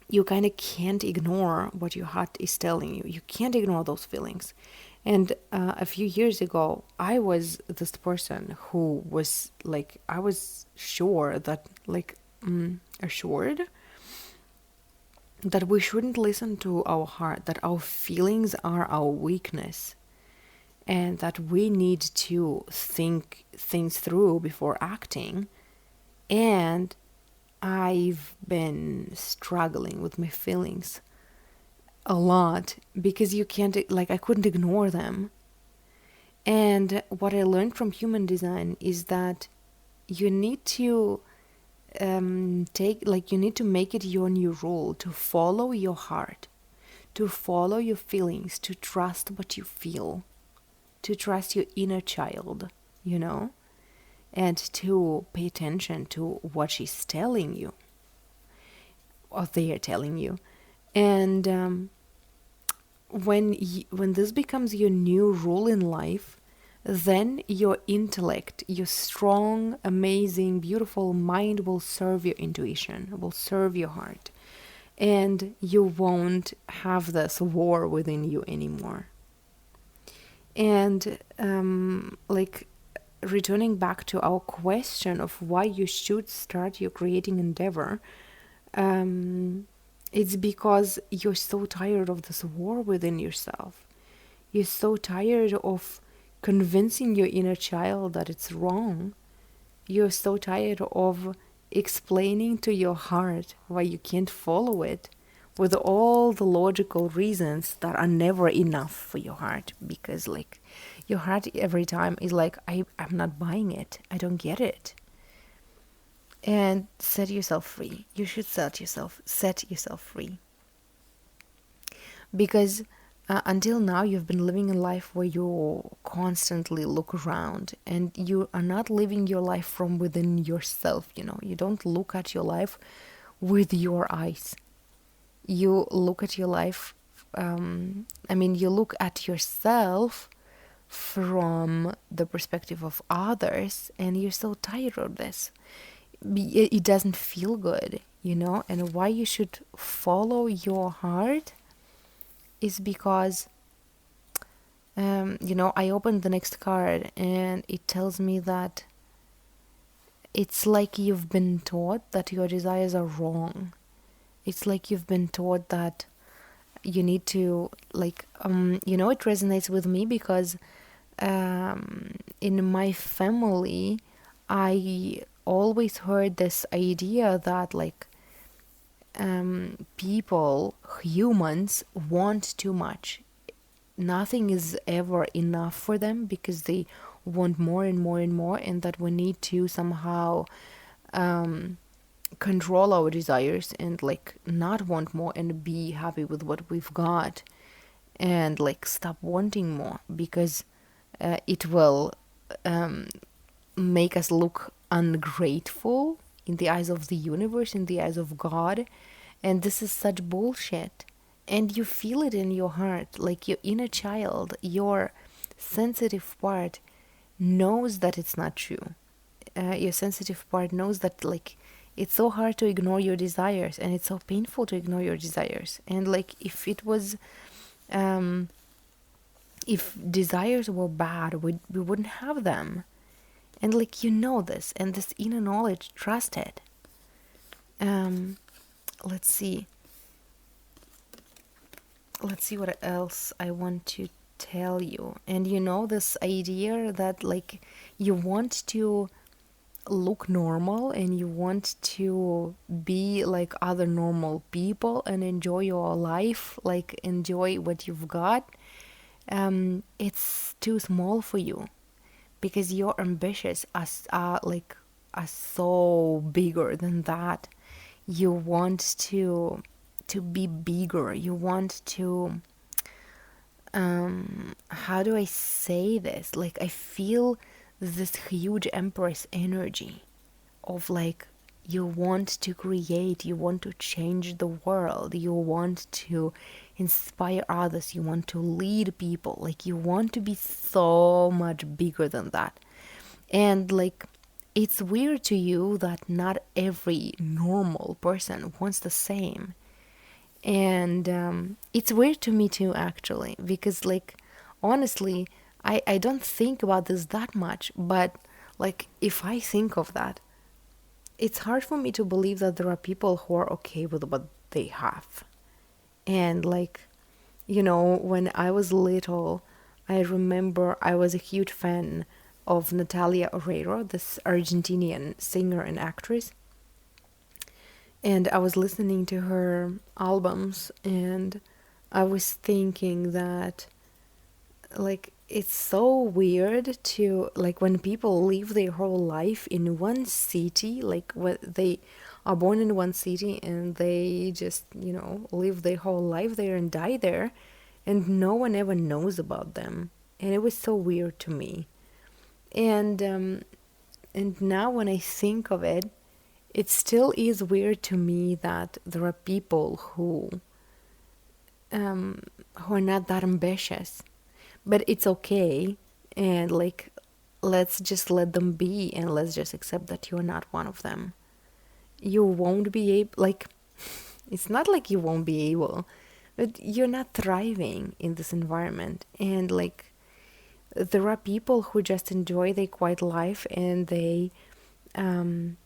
you kind of can't ignore what your heart is telling you. You can't ignore those feelings. And a few years ago, I was this person who was like, I was sure that, like, assured that we shouldn't listen to our heart, that our feelings are our weakness, and that we need to think things through before acting. And I've been struggling with my feelings a lot, because you can't, like, I couldn't ignore them. And what I learned from human design is that you need to you need to make it your new rule to follow your heart, to follow your feelings, to trust what you feel, to trust your inner child, and to pay attention to what she's telling you, or they are telling you. And when this becomes your new rule in life, then your intellect, your strong, amazing, beautiful mind will serve your intuition, will serve your heart. And you won't have this war within you anymore. And like returning back to our question of why you should start your creating endeavor, it's because you're so tired of this war within yourself. You're so tired of convincing your inner child that it's wrong. You're so tired of explaining to your heart why you can't follow it with all the logical reasons that are never enough for your heart, because like your heart every time is like, I'm not buying it, I don't get it. And set yourself free. You should set yourself free, because until now you've been living a life where you constantly look around and you are not living your life from within yourself. You don't look at your life with your eyes. You look at your life, you look at yourself from the perspective of others, and you're so tired of this. It doesn't feel good, and why you should follow your heart is because I opened the next card and it tells me that it's like you've been taught that your desires are wrong. It's like you've been taught that you need to, like, it resonates with me because in my family, I always heard this idea that, like, humans want too much. Nothing is ever enough for them because they want more and more and more, and that we need to somehow control our desires and like not want more and be happy with what we've got, and like stop wanting more, because it will make us look ungrateful in the eyes of the universe, in the eyes of God. And this is such bullshit. And you feel it in your heart, like your inner child, your sensitive part knows that it's not true. Your sensitive part knows that, like, it's so hard to ignore your desires, and it's so painful to ignore your desires. And like, if it was if desires were bad, we wouldn't have them. And like, this, and this inner knowledge, trust it. Let's see what else I want to tell you. And this idea that like you want to look normal and you want to be like other normal people and enjoy your life, like enjoy what you've got, it's too small for you, because your ambitions are so bigger than that. You want to be bigger. You want to how do I say this? Like, I feel this huge empress energy of like, you want to create, you want to change the world, you want to inspire others, you want to lead people, like you want to be so much bigger than that. And like, it's weird to you that not every normal person wants the same. And it's weird to me too, actually, because like, honestly, I don't think about this that much, but like, if I think of that, it's hard for me to believe that there are people who are okay with what they have. And like, when I was little, I remember I was a huge fan of Natalia Oreiro, this Argentinian singer and actress. And I was listening to her albums, and I was thinking that, like, it's so weird to, like, when people live their whole life in one city, like, when they are born in one city and they just, live their whole life there and die there, and no one ever knows about them. And it was so weird to me. And now when I think of it, it still is weird to me that there are people who are not that ambitious. But it's okay. and like let's just let them be, and let's just accept that you're not one of them. You won't be able, like, it's not like you won't be able, but you're not thriving in this environment. And like there are people who just enjoy their quiet life, and they um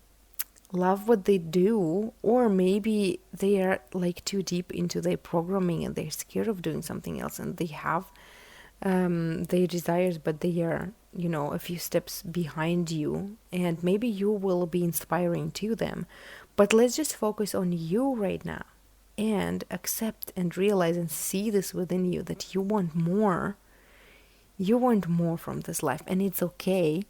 love what they do, or maybe they are like too deep into their programming and they're scared of doing something else, and they have their desires, but they are, you know, a few steps behind you, and maybe you will be inspiring to them. But let's just focus on you right now and accept and realize and see this within you, that you want more. You want more from this life, and it's okay,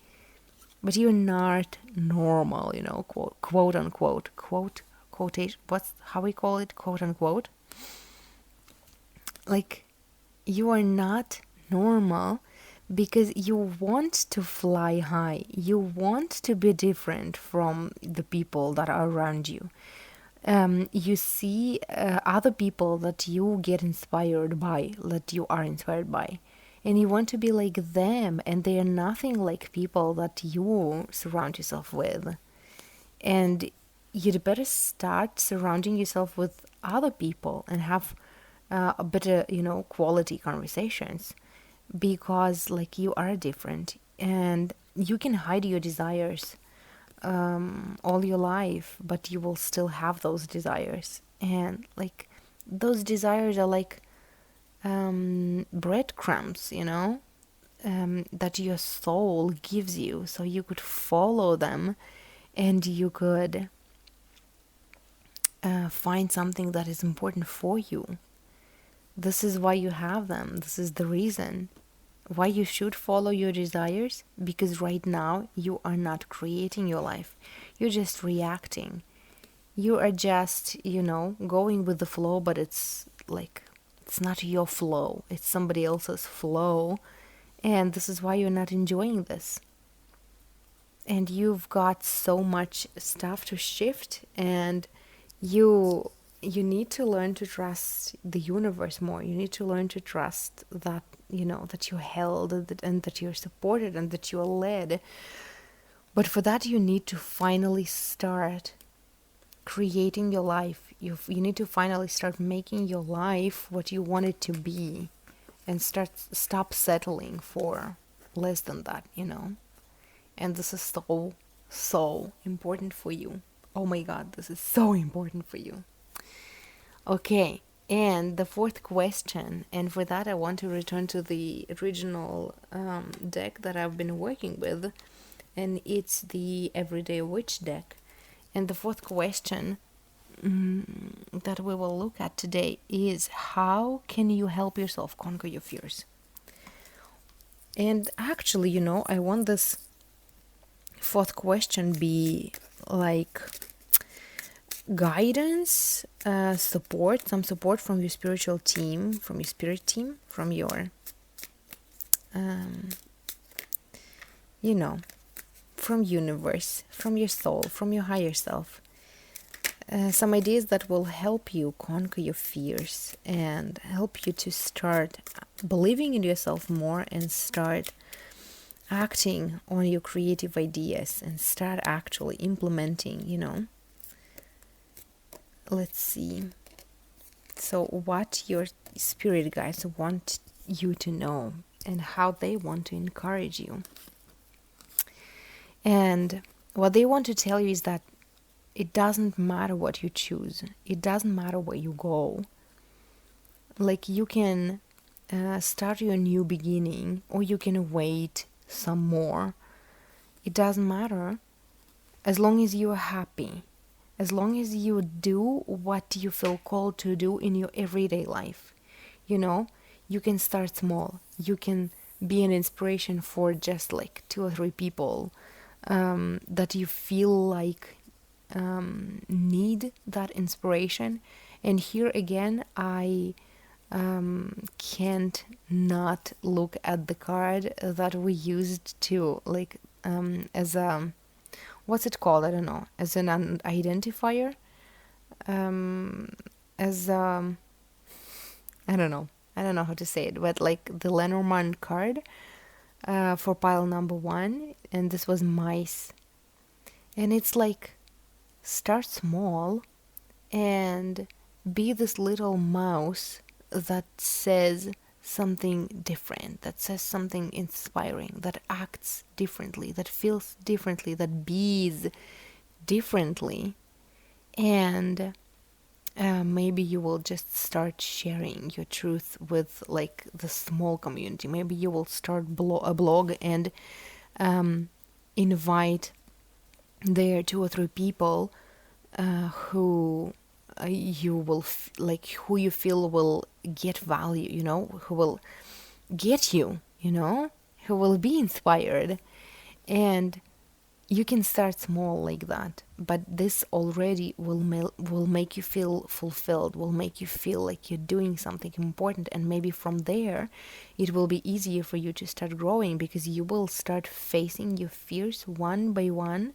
but you're not normal, you know, quote unquote, quotation, what's how we call it, quote unquote. Like, you are not normal because you want to fly high. You want to be different from the people that are around you. You see other people that you get inspired by, that you are inspired by, and you want to be like them, and they are nothing like people that you surround yourself with. And you'd better start surrounding yourself with other people and have a better, you know, quality conversations, because like you are different, and you can hide your desires all your life, but you will still have those desires. And like those desires are like breadcrumbs, you know, that your soul gives you, so you could follow them, and you could find something that is important for you. This is why you have them. This is the reason why you should follow your desires, because right now you are not creating your life. You're just reacting. You are just, you know, going with the flow, but it's like it's not your flow, it's somebody else's flow. And this is why you're not enjoying this. And you've got so much stuff to shift, and you need to learn to trust the universe more. You need to learn to trust that, you know, that you're held, and that you're supported, and that you're led. But for that, you need to finally start creating your life. You need to finally start making your life what you want it to be, and stop settling for less than that, you know. And this is so important for you. Oh my god, this is so important for you. Okay, and the fourth question, and for that I want to return to the original deck that I've been working with, and it's the Everyday Witch deck. And the fourth question that we will look at today is, how can you help yourself conquer your fears? And actually, you know, I want this fourth question be like guidance, support, some support from your spiritual team, from your spirit team, from your, you know, from universe, from your soul, from your higher self. Some ideas that will help you conquer your fears and help you to start believing in yourself more, and start acting on your creative ideas, and start actually implementing, you know. Let's see. So what your spirit guides want you to know, and how they want to encourage you. And what they want to tell you is that it doesn't matter what you choose. It doesn't matter where you go. Like, you can start your new beginning, or you can wait some more. It doesn't matter, as long as you're happy, as long as you do what you feel called to do in your everyday life. You know, you can start small. You can be an inspiration for just like 2 or 3 people that you feel like need that inspiration. And here again, I can't not look at the card that we used to, like, as a, what's it called, I don't know, as an identifier, as I don't know how to say it, but like the Lenormand card, for pile number one, and this was mice. And it's like, start small and be this little mouse that says something different, that says something inspiring, that acts differently, that feels differently, that bees differently. And maybe you will just start sharing your truth with like the small community. Maybe you will start a blog and invite there 2 or 3 people who you will like who you feel will get value, who will get you, who will be inspired. And you can start small like that, but this already will make you feel fulfilled, will make you feel like you're doing something important, and maybe from there it will be easier for you to start growing, because you will start facing your fears one by one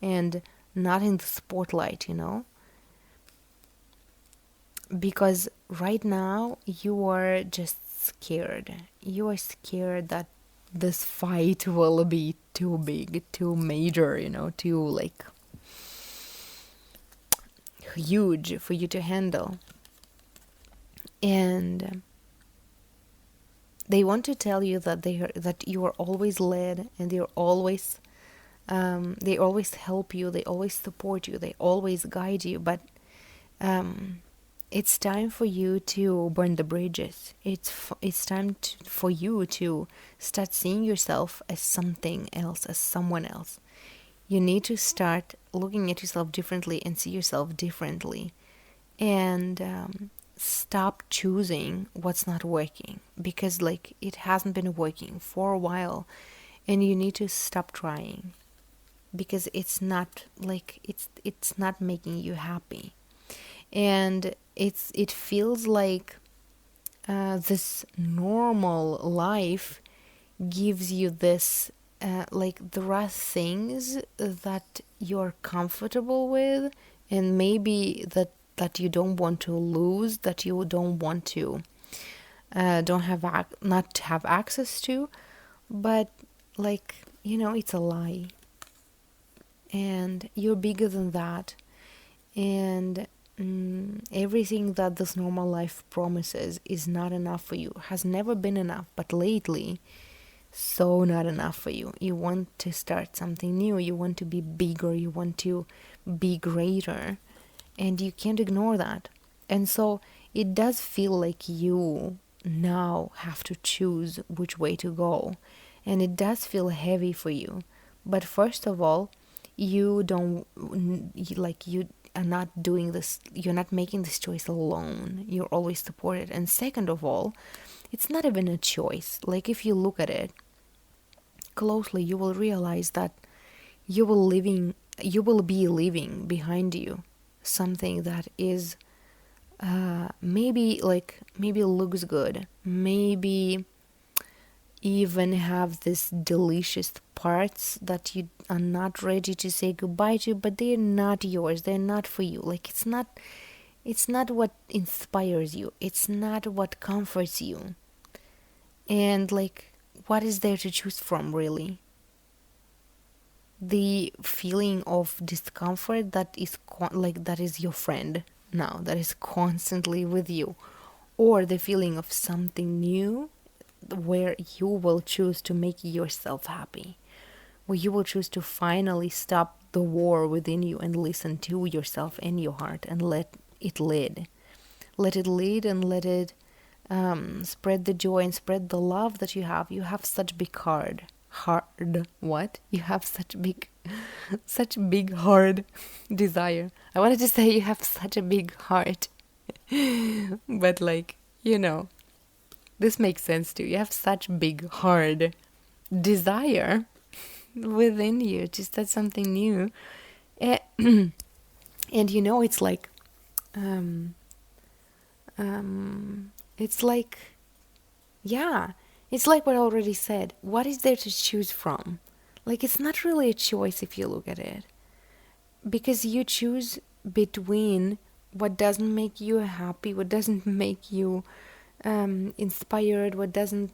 and not in the spotlight, because right now you are just scared. You are scared that this fight will be too big, too major, too like huge for you to handle. And they want to tell you that that you are always led, and they always help you, they always support you, they always guide you. But it's time for you to burn the bridges. It's time for you to start seeing yourself as something else, as someone else. You need to start looking at yourself differently and see yourself differently, and stop choosing what's not working, because like it hasn't been working for a while, and you need to stop trying, because it's not like it's not making you happy. And it feels like this normal life gives you this like there are things that you're comfortable with, and maybe that you don't want to lose, that you don't want to don't have not have access to. But like, it's a lie, and you're bigger than that. And everything that this normal life promises is not enough for you, has never been enough, but lately, so not enough for you. You want to start something new, you want to be bigger, you want to be greater, and you can't ignore that. And so it does feel like you now have to choose which way to go, and it does feel heavy for you. But first of all, you don't like you are not doing this, you're not making this choice alone, you're always supported. And second of all, it's not even a choice. Like, if you look at it closely, you will realize that you will be leaving behind you something that is maybe looks good, maybe even have this delicious parts that you are not ready to say goodbye to, but they're not yours, they're not for you. Like, it's not what inspires you, it's not what comforts you. And like, what is there to choose from, really? The feeling of discomfort that is that is your friend now, that is constantly with you, or the feeling of something new where you will choose to make yourself happy, where you will choose to finally stop the war within you and listen to yourself and your heart and let it lead. Let it lead, and let it spread the joy and spread the love that you have. You have such big what? You have such big hard desire. I wanted to say you have such a big heart, but like, this makes sense too. You have such big hard desire within you to start something new. And it's like it's like, yeah, it's like what I already said. What is there to choose from? Like, it's not really a choice if you look at it, because you choose between what doesn't make you happy, what doesn't make you inspired, what doesn't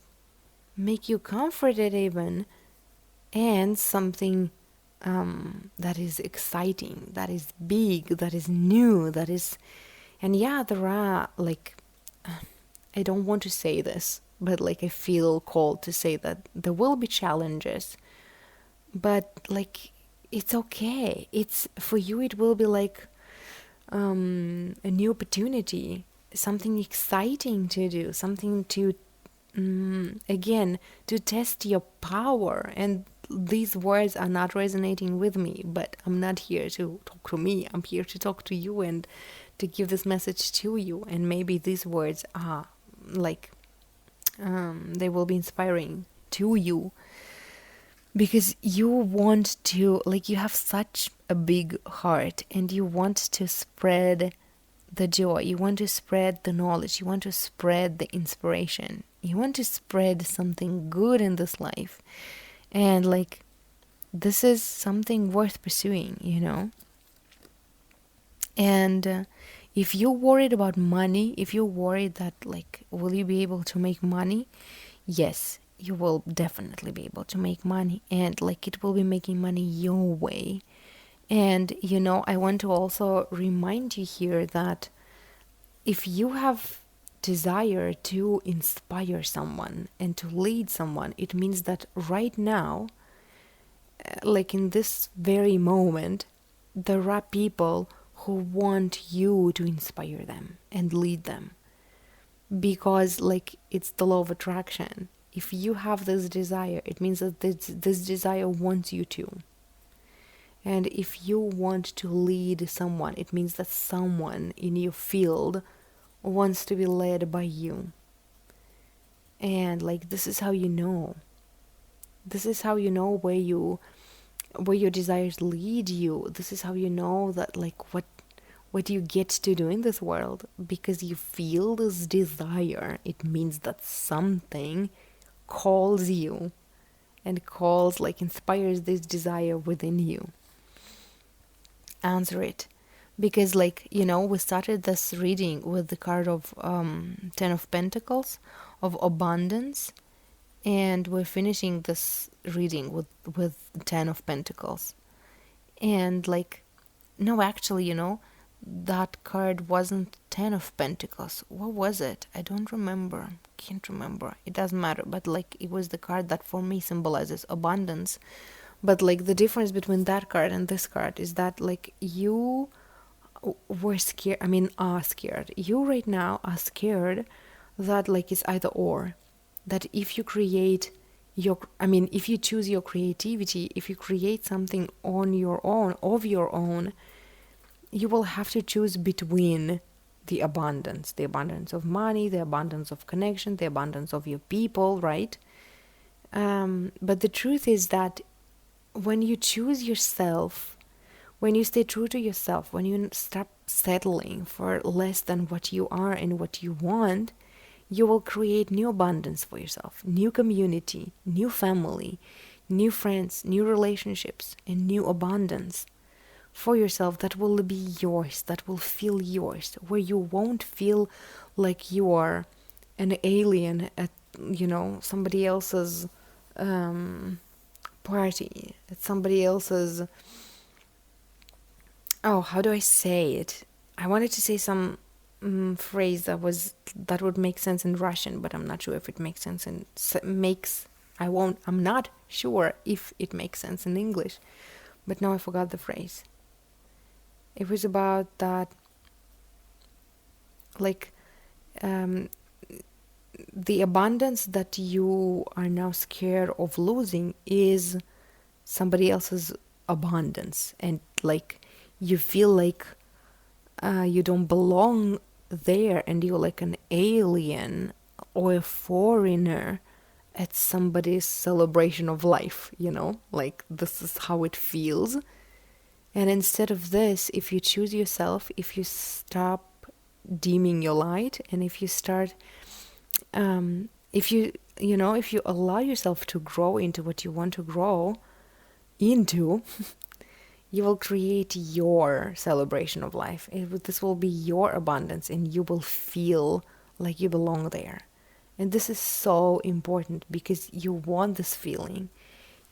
make you comforted even, and something that is exciting, that is big, that is new, that is, and yeah, there are like, I don't want to say this, but like I feel called to say that there will be challenges, but like it's okay. It's for you, it will be like a new opportunity, something exciting to do, something to again to test your power. And these words are not resonating with me, but I'm not here to talk to me, I'm here to talk to you and to give this message to you. And maybe these words are like they will be inspiring to you, because you want to, like, you have such a big heart and you want to spread the joy, you want to spread the knowledge, you want to spread the inspiration, you want to spread something good in this life. And like, this is something worth pursuing, you know. And if you're worried about money, if you're worried that like, will you be able to make money? Yes, you will definitely be able to make money, and like, it will be making money your way. And you know, I want to also remind you here that if you have desire to inspire someone and to lead someone, it means that right now, like in this very moment, there are people who want you to inspire them and lead them, because like, it's the law of attraction. If you have this desire, it means that this desire wants you to. And if you want to lead someone, it means that someone in your field wants to be led by you. And like, this is how you know. This is how you know where your desires lead you. This is how you know that like, what you get to do in this world, because you feel this desire. It means that something calls you, and calls, like, inspires this desire within you. Answer it. Because like, you know, we started this reading with the card of 10 of Pentacles, of abundance, and we're finishing this reading with 10 of Pentacles. And like, no, actually, you know, that card wasn't 10 of Pentacles. What was it? I don't remember. Can't remember. It doesn't matter. But like, it was the card that for me symbolizes abundance. But like, the difference between that card and this card is that like, you were scared. I mean, are scared. You right now are scared that like, it's either or. That if you create if you choose your creativity, if you create something on your own, of your own, you will have to choose between the abundance of money, the abundance of connection, the abundance of your people, right? But the truth is that when you choose yourself, when you stay true to yourself, when you stop settling for less than what you are and what you want, you will create new abundance for yourself, new community, new family, new friends, new relationships, and new abundance for yourself that will be yours, that will feel yours, where you won't feel like you are an alien at, you know, somebody else's party, at somebody else's, oh, how do I say it? I wanted to say some phrase that would make sense in Russian, but I'm not sure if it makes sense in I'm not sure if it makes sense in English, but now I forgot the phrase. It was about that, like, the abundance that you are now scared of losing is somebody else's abundance, and like, you feel like you don't belong there, and you're like an alien or a foreigner at somebody's celebration of life, you know, like, this is how it feels. And instead of this, if you choose yourself, if you stop dimming your light, and if you start if you allow yourself to grow into what you want to grow into, you will create your celebration of life. This will be your abundance, and you will feel like you belong there. And this is so important because you want this feeling.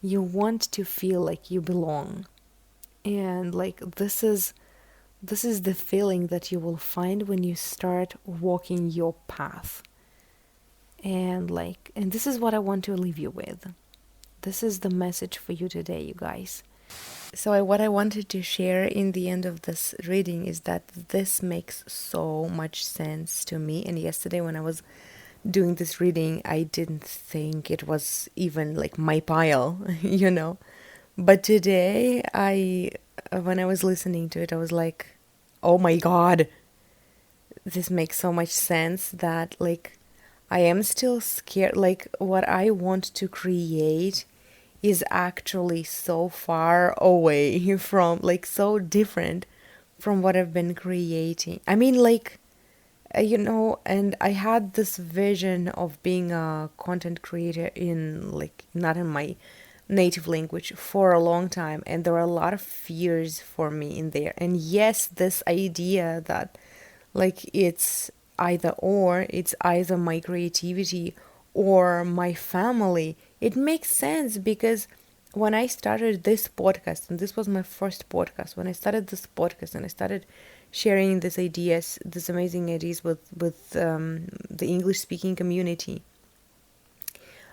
You want to feel like you belong. And like this is the feeling that you will find when you start walking your path. And this is what I want to leave you with. This is the message for you today, you guys. So what I wanted to share in the end of this reading is that this makes so much sense to me. And yesterday when I was doing this reading, I didn't think it was even like my pile, But today, when I was listening to it, I was like, oh my God, this makes so much sense that like I am still scared. Like what I want to create is actually so far away from, like, so different from what I've been creating. I mean, like, and I had this vision of being a content creator in, like, not in my native language for a long time, and there are a lot of fears for me in there. And yes, this idea that, like, it's either my creativity or my family, it makes sense because when I started this podcast, and this was my first podcast, when I started this podcast and I started sharing these ideas, these amazing ideas with the English speaking community,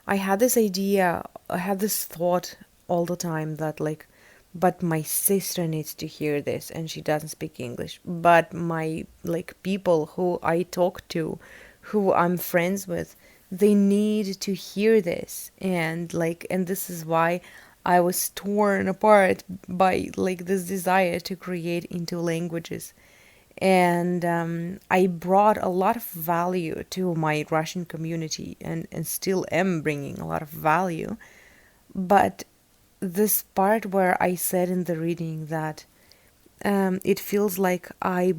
I had this idea, I had this thought all the time that, like, but my sister needs to hear this and she doesn't speak English. But my, like, people who I talk to, who I'm friends with, they need to hear this. And this is why I was torn apart by, like, this desire to create into languages. And I brought a lot of value to my Russian community, and still am bringing a lot of value. But this part where I said in the reading that it feels like I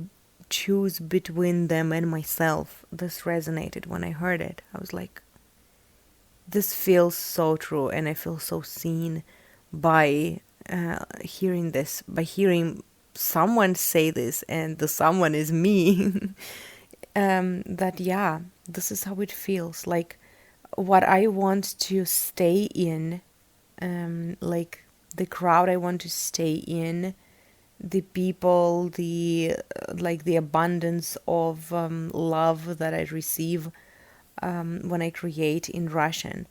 choose between them and myself, this resonated when I heard it. I was like, this feels so true, and I feel so seen by hearing this, by hearing someone say this, and the someone is me. That, yeah, this is how it feels. Like, what I want to stay in, like the crowd I want to stay in, the people, the abundance of love that I receive when I create in Russian,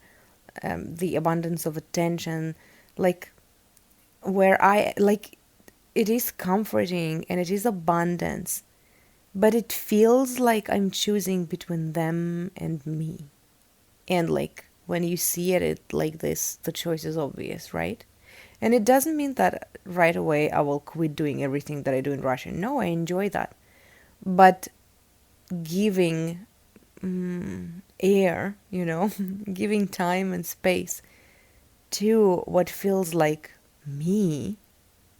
the abundance of attention, like, where I, like, it is comforting and it is abundance, but it feels like I'm choosing between them and me. And, like, when you see it like this, the choice is obvious, right? And it doesn't mean that right away I will quit doing everything that I do in Russian. No, I enjoy that. But giving air, giving time and space to what feels like me,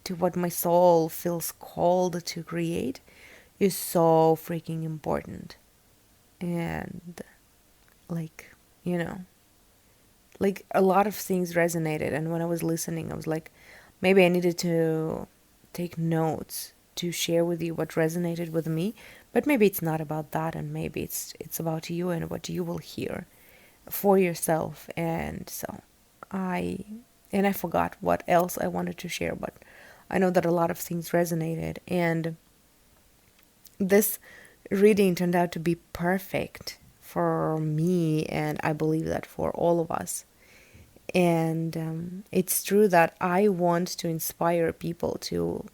to what my soul feels called to create, is so freaking important. And, like, like, a lot of things resonated, and when I was listening I was like, maybe I needed to take notes to share with you what resonated with me, but maybe it's not about that, and maybe it's about you and what you will hear for yourself. And so I forgot what else I wanted to share, but I know that a lot of things resonated, and this reading turned out to be perfect for me, and I believe that for all of us. And it's true that I want to inspire people to,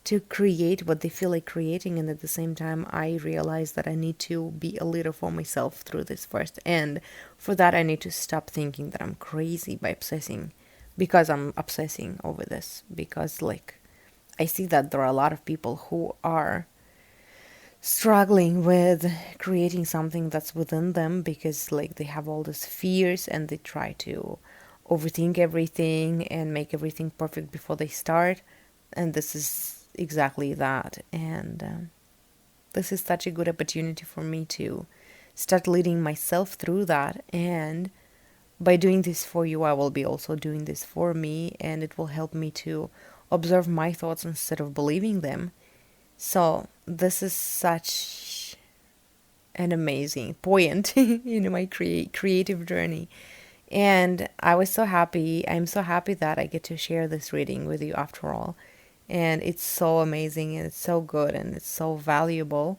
to create what they feel like creating. And at the same time, I realize that I need to be a leader for myself through this first. And for that, I need to stop thinking that I'm crazy by obsessing, because I'm obsessing over this. Because, like, I see that there are a lot of people who are struggling with creating something that's within them, because, like, they have all these fears and they try to overthink everything and make everything perfect before they start. And this is exactly that. And this is such a good opportunity for me to start leading myself through that. And by doing this for you, I will be also doing this for me, and it will help me to observe my thoughts instead of believing them. So this is such and amazing, buoyant in my creative journey. And I was so happy. I'm so happy that I get to share this reading with you after all. And it's so amazing and it's so good and it's so valuable.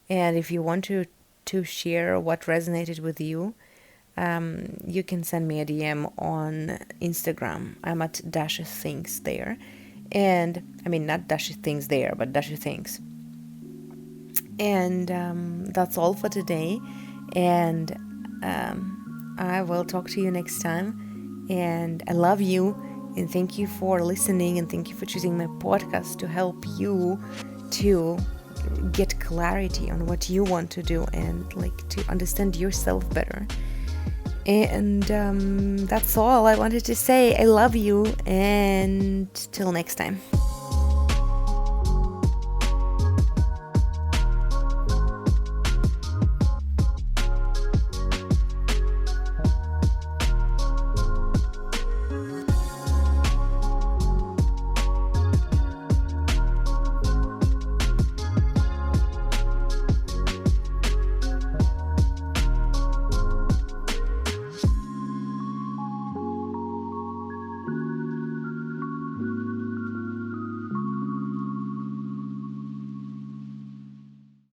And if you want to share what resonated with you, you can send me a DM on Instagram. I'm at Dasha Things there. And I mean, not Dasha Things there, but Dasha Things. And that's all for today. And I will talk to you next time. And I love you. And thank you for listening. And thank you for choosing my podcast to help you to get clarity on what you want to do and like to understand yourself better. And that's all I wanted to say. I love you. And till next time.